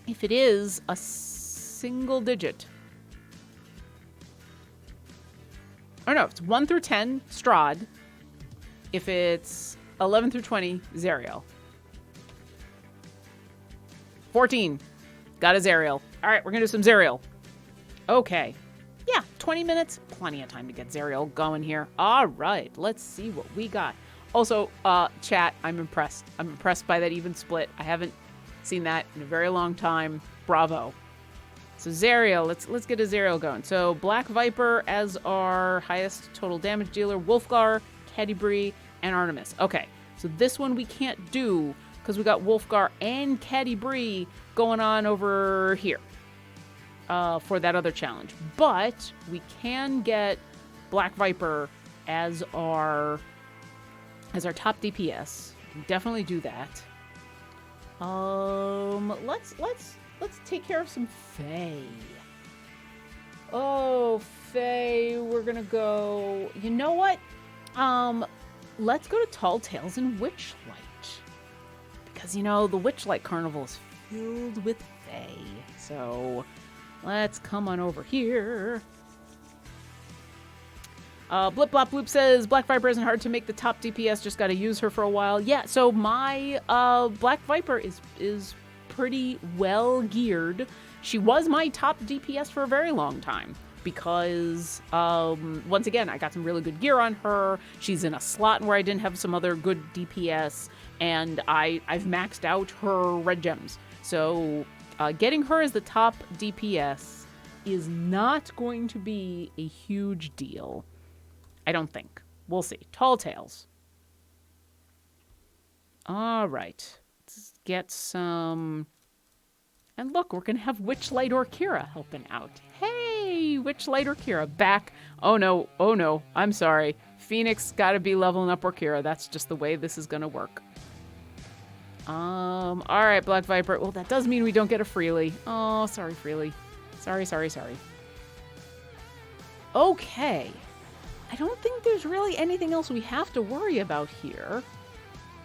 If it is a single digit. Oh no, it's 1 through 10, Strahd. If it's 11 through 20, Zariel. 14. Got a Zariel. All right, we're going to do some Zariel. Okay. Yeah, 20 minutes. Plenty of time to get Zariel going here. All right, let's see what we got. Also, chat, I'm impressed. I'm impressed by that even split. I haven't seen that in a very long time. Bravo. So Zariel, let's get a Zariel going. So Black Viper as our highest total damage dealer, Wolfgar, Catti-brie, and Artemis. Okay, so this one we can't do because we got Wolfgar and Catti-brie going on over here for that other challenge. But we can get Black Viper as our top DPS. We can definitely do that. Let's take care of some Fae. Oh, Fae, we're gonna go. You know what? Let's go to Tall Tales and Witchlight. Because, you know, the Witchlight Carnival is filled with Fae. So, let's come on over here. Blip Blop Bloop says, Black Viper isn't hard to make the top DPS, just gotta use her for a while. Yeah, so my Black Viper is pretty well geared. She was my top DPS for a very long time because, once again, I got some really good gear on her. She's in a slot where I didn't have some other good DPS, and I've maxed out her red gems. So getting her as the top DPS is not going to be a huge deal. I don't think. We'll see. Tall Tales. All right. Let's get some... And look, we're going to have Witchlight Orkira helping out. Hey, Witchlight Orkira back. Oh no. I'm sorry. Phoenix got to be leveling up Orkira. That's just the way this is going to work. All right, Black Viper. Well, that does mean we don't get a Freely. Oh, sorry, Freely. Sorry. Okay. I don't think there's really anything else we have to worry about here.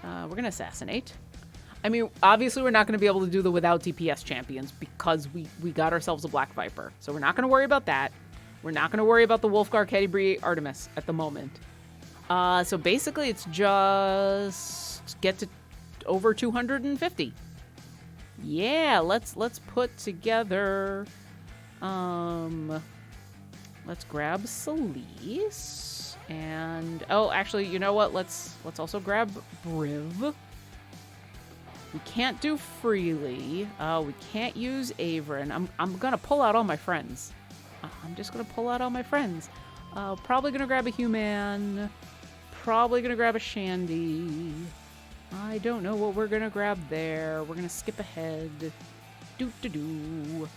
We're going to assassinate. I mean, obviously we're not going to be able to do the without DPS champions because we got ourselves a Black Viper. So we're not going to worry about that. We're not going to worry about the Wolfgar, Catti-brie, Artemis at the moment. So basically it's just get to over 250. Yeah, let's put together... Let's grab Celise, and oh, actually, you know what? Let's also grab Briv. We can't do Freely. We can't use Averin. I'm gonna pull out all my friends. I'm just gonna pull out all my friends. Probably gonna grab a Human. Probably gonna grab a Shandy. I don't know what we're gonna grab there. We're gonna skip ahead. Do.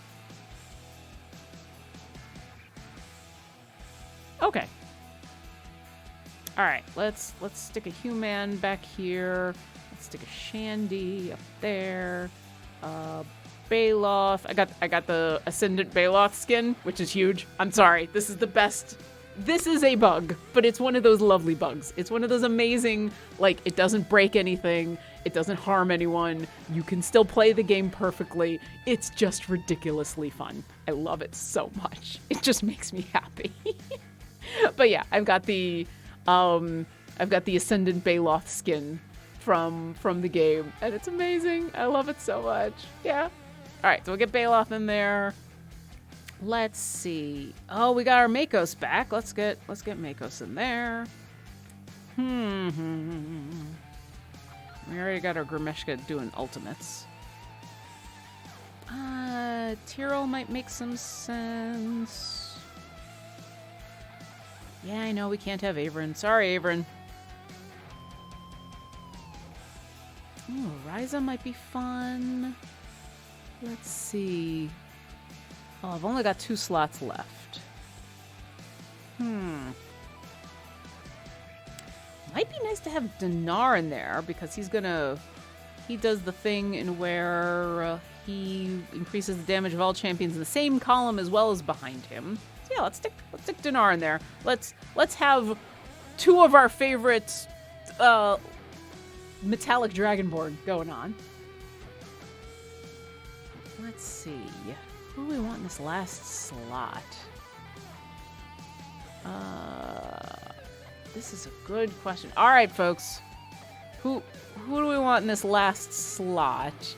Okay. All right, let's stick a Human back here. Let's stick a Shandy up there. Baloth. I got the Ascendant Baloth skin, which is huge. I'm sorry. This is the best. This is a bug, but it's one of those lovely bugs. It's one of those amazing, like, it doesn't break anything. It doesn't harm anyone. You can still play the game perfectly. It's just ridiculously fun. I love it so much. It just makes me happy. But yeah, I've got the Ascendant Baloth skin from the game, and it's amazing. I love it so much. Yeah. All right, so we'll get Baloth in there. Let's see. Oh, we got our Makos back. Let's get Makos in there. We already got our Grimeshka doing ultimates. Tyrell might make some sense. Yeah, I know we can't have Averin. Sorry, Averin. Ooh, Ryza might be fun. Let's see. Oh, I've only got 2 slots left. Might be nice to have Dinar in there because he does the thing in where he increases the damage of all champions in the same column as well as behind him. So yeah, let's stick Dinar in there. Let's have 2 of our favorite metallic dragonborn going on. Let's see. Who do we want in this last slot? This is a good question. All right, folks. Who do we want in this last slot?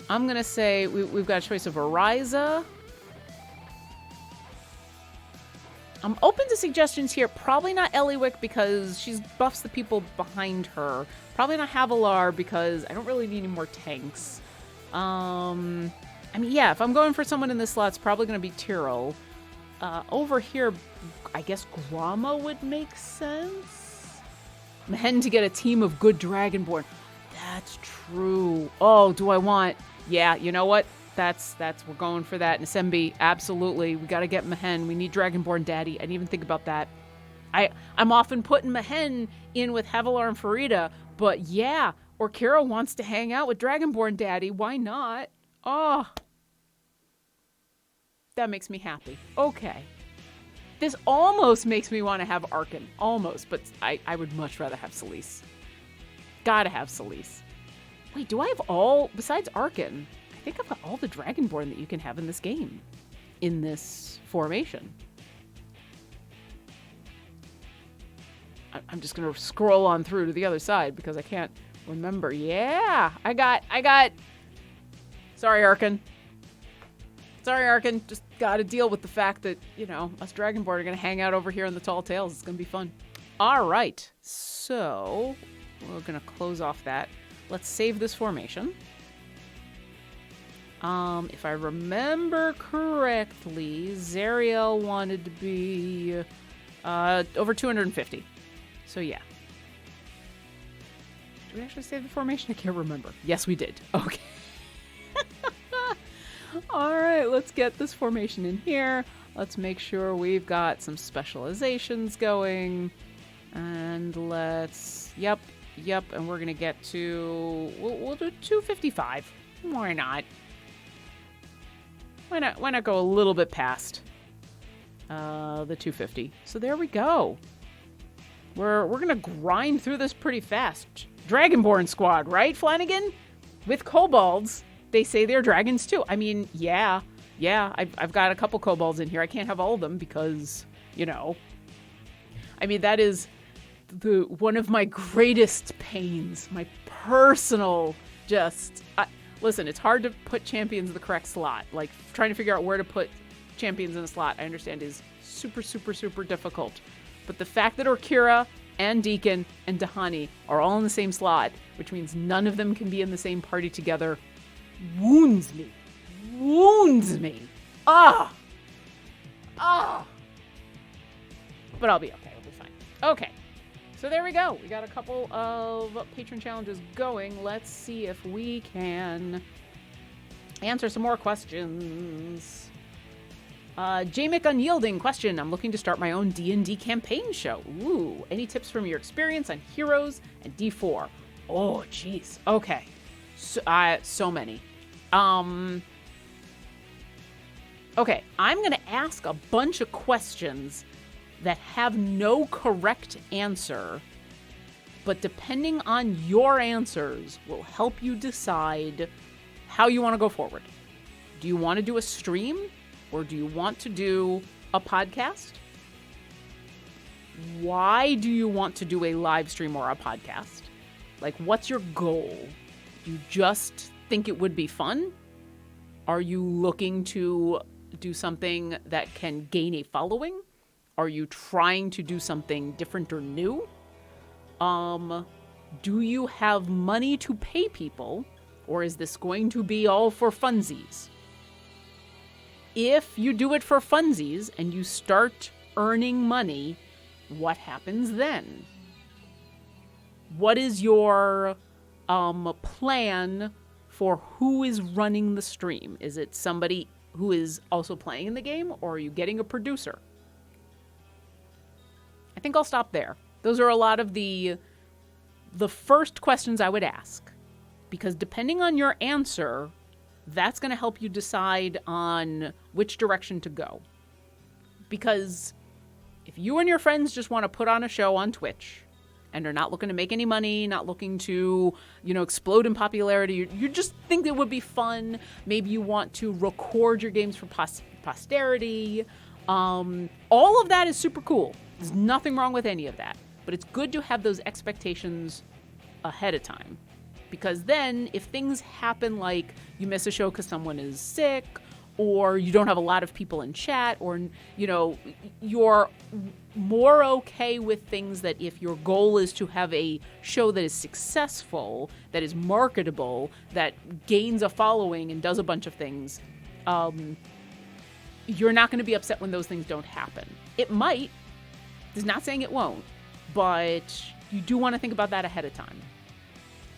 I'm going to say we've got a choice of Ryza. I'm open to suggestions here. Probably not Eliwick because she buffs the people behind her. Probably not Havilar because I don't really need any more tanks. I I mean, yeah, if I'm going for someone in this slot, it's probably going to be Tyrell. Over here, I guess Grama would make sense. Mehen to get a team of good Dragonborn. That's true. Oh, do I want... Yeah, you know what? That's we're going for that. And Sembi, absolutely. We got to get Mehen. We need Dragonborn Daddy. I didn't even think about that. I'm often putting Mehen in with Havilar and Farida, but yeah, Orkira wants to hang out with Dragonborn Daddy. Why not? Oh, that makes me happy. Okay. This almost makes me want to have Arkan. Almost, but I would much rather have Celise. Gotta have Celise. Wait, do I have all, besides Arkan, I think I've got all the Dragonborn that you can have in this game. In this formation. I'm just going to scroll on through to the other side because I can't remember. Yeah, I got... Sorry, Arkan. Just got to deal with the fact that, us Dragonborn are going to hang out over here in the Tall Tales. It's going to be fun. All right, so we're going to close off that. Let's save this formation. If I remember correctly, Zariel wanted to be over 250. So yeah. Did we actually save the formation? I can't remember. Yes, we did. Okay. All right, let's get this formation in here. Let's make sure we've got some specializations going. And let's... Yep. And we're going to get to... We'll do 255. Why not? Why not go a little bit past the 250? So there we go. We're going to grind through this pretty fast. Dragonborn squad, right, Flanagan? With kobolds, they say they're dragons too. I mean, yeah, I've got a couple kobolds in here. I can't have all of them because, I mean, that is one of my greatest pains. My personal listen, it's hard to put champions in the correct slot. Like, trying to figure out where to put champions in a slot, I understand, is super, super, super difficult. But the fact that Orkira and Deacon and Dahani are all in the same slot, which means none of them can be in the same party together, wounds me. Ah! But I'll be okay. I'll be fine. Okay. So there we go. We got a couple of patron challenges going. Let's see if we can answer some more questions. Jamick Unyielding question. I'm looking to start my own D&D campaign show. Ooh, any tips from your experience on heroes and D4? Oh, jeez. Okay. So many. Okay, I'm going to ask a bunch of questions that have no correct answer, but depending on your answers will help you decide how you want to go forward. Do you want to do a stream? Or do you want to do a podcast? Why do you want to do a live stream or a podcast? Like, what's your goal? Do you just think it would be fun? Are you looking to do something that can gain a following? Are you trying to do something different or new? Do you have money to pay people? Or is this going to be all for funsies? If you do it for funsies and you start earning money, what happens then? What is your plan for who is running the stream? Is it somebody who is also playing in the game, or are you getting a producer? I think I'll stop there. Those are a lot of the first questions I would ask, because depending on your answer, that's going to help you decide on which direction to go. Because if you and your friends just want to put on a show on Twitch and are not looking to make any money, not looking to, explode in popularity, you just think it would be fun, maybe you want to record your games for posterity, all of that is super cool. There's nothing wrong with any of that. But it's good to have those expectations ahead of time. Because then, if things happen like you miss a show because someone is sick, or you don't have a lot of people in chat, or, you're more okay with things that if your goal is to have a show that is successful, that is marketable, that gains a following and does a bunch of things, you're not going to be upset when those things don't happen. It might. It's not saying it won't, but you do want to think about that ahead of time.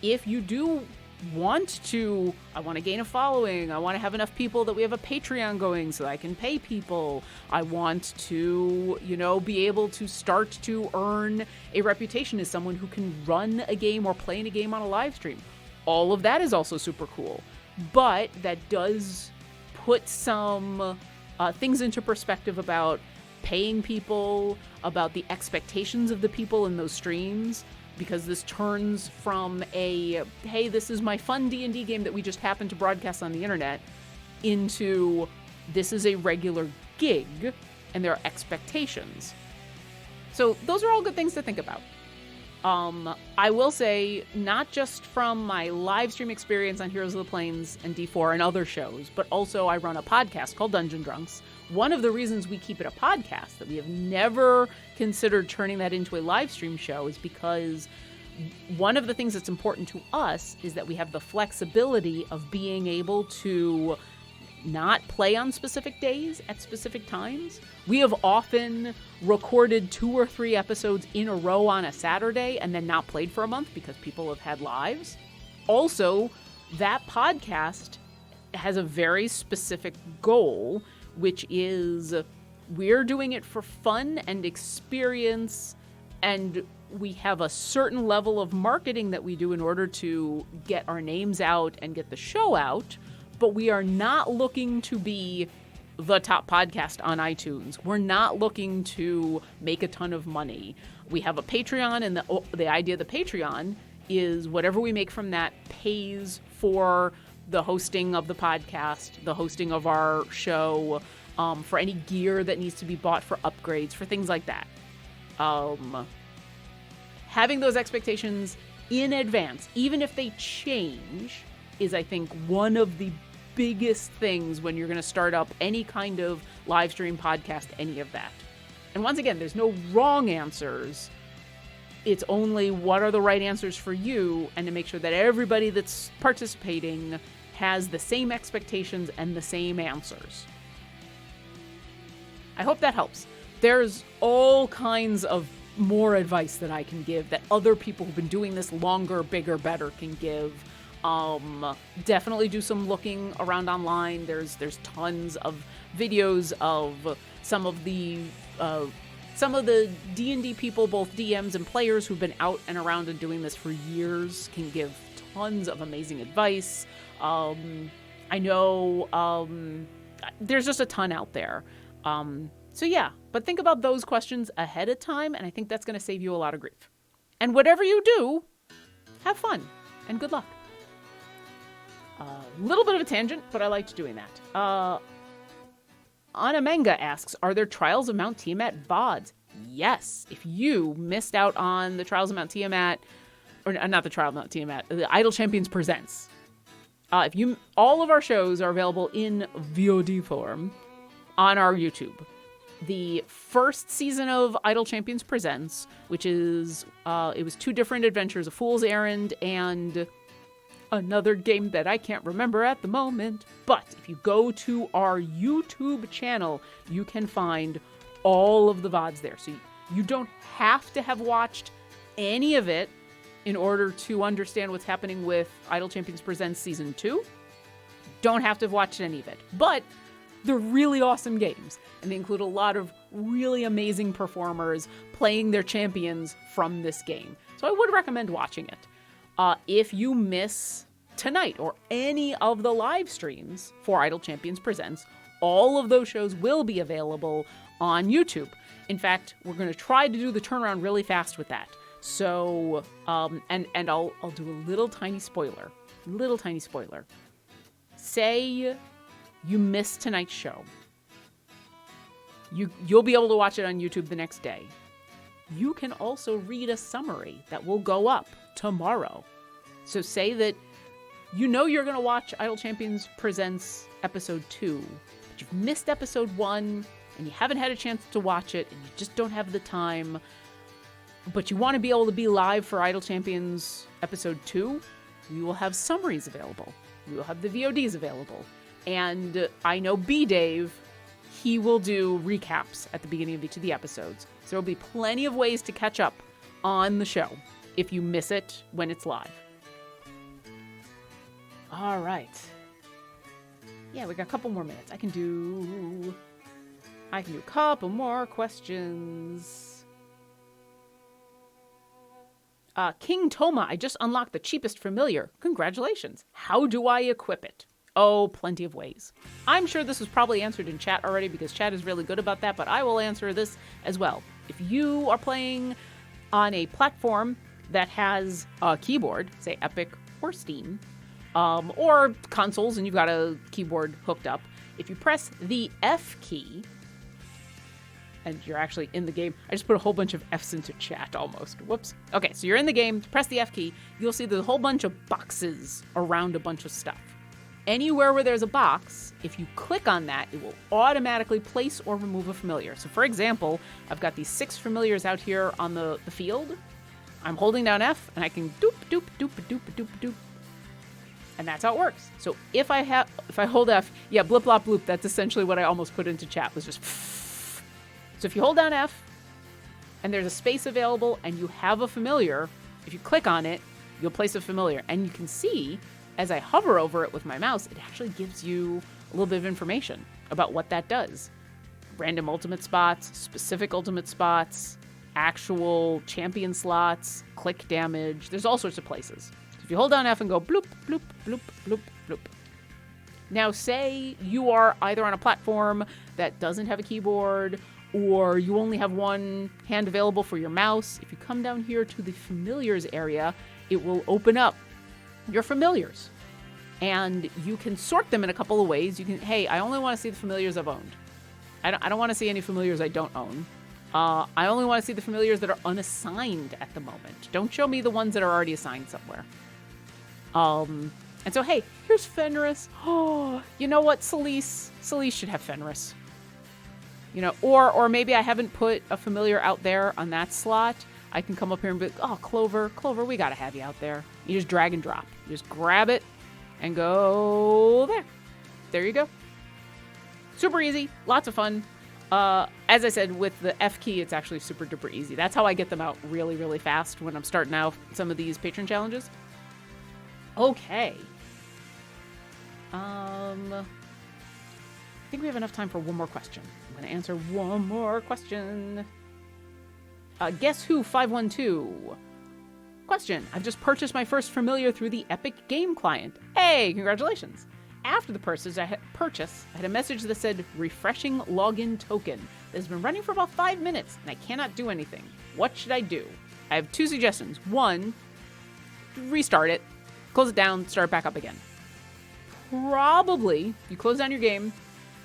If you do want to, I want to gain a following, I want to have enough people that we have a Patreon going so that I can pay people, I want to, be able to start to earn a reputation as someone who can run a game or play in a game on a live stream. All of that is also super cool, but that does put some things into perspective about paying people, about the expectations of the people in those streams, because this turns from a, hey, this is my fun D&D game that we just happen to broadcast on the internet, into this is a regular gig and there are expectations. So those are all good things to think about. I will say, not just from my live stream experience on Heroes of the Plains and D4 and other shows, but also I run a podcast called Dungeon Drunks. One of the reasons we keep it a podcast, that we have never considered turning that into a live stream show, is because one of the things that's important to us is that we have the flexibility of being able to not play on specific days at specific times. We have often recorded 2 or 3 episodes in a row on a Saturday and then not played for a month because people have had lives. Also, that podcast has a very specific goal, which is we're doing it for fun and experience, and we have a certain level of marketing that we do in order to get our names out and get the show out, but we are not looking to be the top podcast on iTunes. We're not looking to make a ton of money. We have a Patreon, and the idea of the Patreon is whatever we make from that pays for the hosting of the podcast, the hosting of our show, for any gear that needs to be bought for upgrades, for things like that. Having those expectations in advance, even if they change, is, I think, one of the biggest things when you're going to start up any kind of live stream podcast, any of that. And once again, there's no wrong answers. It's only what are the right answers for you, and to make sure that everybody that's participating has the same expectations and the same answers. I hope that helps. There's all kinds of more advice that I can give that other people who've been doing this longer, bigger, better can give. Definitely do some looking around online. There's tons of videos of some of the D&D people, both DMs and players who've been out and around and doing this for years, can give tons of amazing advice. I know there's just a ton out there. So yeah, but think about those questions ahead of time, and I think that's going to save you a lot of grief. And whatever you do, have fun and good luck. A little bit of a tangent, but I liked doing that. Anamanga asks, are there Trials of Mount Tiamat VODs? Yes. If you missed out on the Trials of Mount Tiamat, or not the Trial of Mount Tiamat, the Idle Champions Presents. All of our shows are available in VOD form on our YouTube. The first season of Idle Champions Presents, which is, it was 2 different adventures, A Fool's Errand and another game that I can't remember at the moment. But if you go to our YouTube channel, you can find all of the VODs there. So you don't have to have watched any of it in order to understand what's happening with Idle Champions Presents Season 2. Don't have to have watched any of it. But they're really awesome games, and they include a lot of really amazing performers playing their champions from this game. So I would recommend watching it. If you miss tonight or any of the live streams for Idle Champions Presents, all of those shows will be available on YouTube. In fact, we're going to try to do the turnaround really fast with that. So, and I'll do a little tiny spoiler. Say you missed tonight's show. You'll be able to watch it on YouTube the next day. You can also read a summary that will go up tomorrow. So say that you know you're going to watch Idle Champions Presents Episode 2, but you've missed Episode 1, and you haven't had a chance to watch it, and you just don't have the time, but you want to be able to be live for Idle Champions Episode 2, we will have summaries available. We will have the VODs available. And I know B-Dave, he will do recaps at the beginning of each of the episodes. So there'll be plenty of ways to catch up on the show if you miss it when it's live. All right. Yeah, we got a couple more minutes. I can do a couple more questions. King Toma, I just unlocked the cheapest familiar. Congratulations. How do I equip it? Oh, plenty of ways. I'm sure this was probably answered in chat already because chat is really good about that, but I will answer this as well. If you are playing on a platform that has a keyboard, say Epic or Steam, or consoles, and you've got a keyboard hooked up, if you press the F key, and you're actually in the game. I just put a whole bunch of F's into chat almost. Whoops. Okay, so you're in the game, press the F key, you'll see there's a whole bunch of boxes around a bunch of stuff. Anywhere where there's a box, if you click on that, it will automatically place or remove a familiar. So for example, I've got these 6 familiars out here on the field. I'm holding down F, and I can doop, doop, doop, doop, doop, doop. And that's how it works. So if I hold F, yeah, blip, blop, bloop, that's essentially what I almost put into chat, was just So if you hold down F, and there's a space available, and you have a familiar, if you click on it, you'll place a familiar. And you can see, as I hover over it with my mouse, it actually gives you a little bit of information about what that does. Random ultimate spots, specific ultimate spots, actual champion slots, click damage. There's all sorts of places. So if you hold down F and go bloop, bloop, bloop, bloop, bloop. Now say you are either on a platform that doesn't have a keyboard, or you only have one hand available for your mouse. If you come down here to the familiars area, it will open up your familiars. And you can sort them in a couple of ways. You can, hey, I only want to see the familiars I've owned. I don't want to see any familiars I don't own. I only want to see the familiars that are unassigned at the moment. Don't show me the ones that are already assigned somewhere. And so, hey, here's Fenris. Oh, you know what? Celise should have Fenris. You know, or maybe I haven't put a familiar out there on that slot. I can come up here and be like, oh, Clover, we gotta have you out there. You just drag and drop. You just grab it and go there. There you go. Super easy, lots of fun. As I said, with the F key, it's actually super duper easy. That's how I get them out really, really fast when I'm starting out some of these patron challenges. Okay. I think we have enough time for one more question. I'm going to answer one more question. Guess Who 512. Question. I've just purchased my first familiar through the Epic Game Client. Hey, congratulations. After the purchase, I had a message that said refreshing login token that has been running for about 5 minutes and I cannot do anything. What should I do? I have 2 suggestions. 1, restart it, close it down, start it back up again. Probably, you close down your game,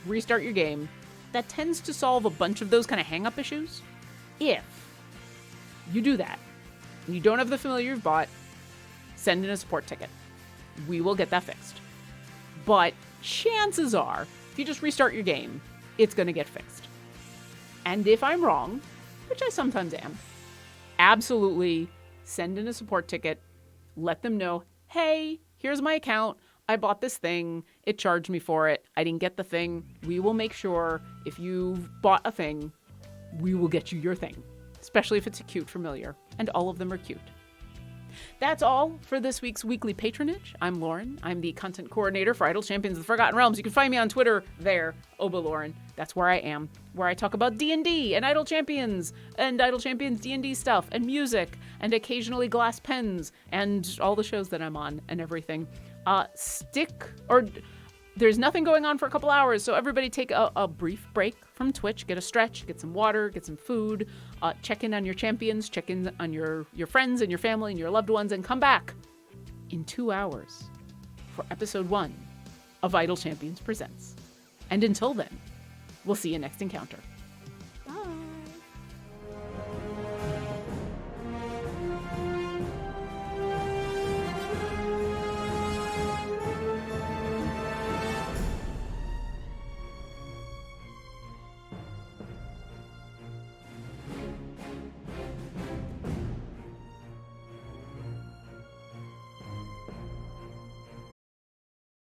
restart your game, that tends to solve a bunch of those kind of hang-up issues. If you do that, and you don't have the familiar you've bought, send in a support ticket. We will get that fixed. But chances are, if you just restart your game, it's going to get fixed. And if I'm wrong, which I sometimes am, absolutely send in a support ticket, let them know, hey, here's my account. I bought this thing. It charged me for it. I didn't get the thing. We will make sure if you've bought a thing, we will get you your thing, especially if it's a cute familiar. And all of them are cute. That's all for this week's weekly patronage. I'm Lauren. I'm the content coordinator for Idle Champions of the Forgotten Realms. You can find me on Twitter there, Oboe Lauren. That's where I am, where I talk about D&D and Idle Champions D&D stuff and music and occasionally glass pens and all the shows that I'm on and everything. There's nothing going on for a couple hours, so everybody take a brief break from Twitch, get a stretch, get some water, get some food, check in on your champions, check in on your friends and your family and your loved ones, and come back in 2 hours for episode 1 of Idle Champions Presents. And until then, we'll see you next encounter.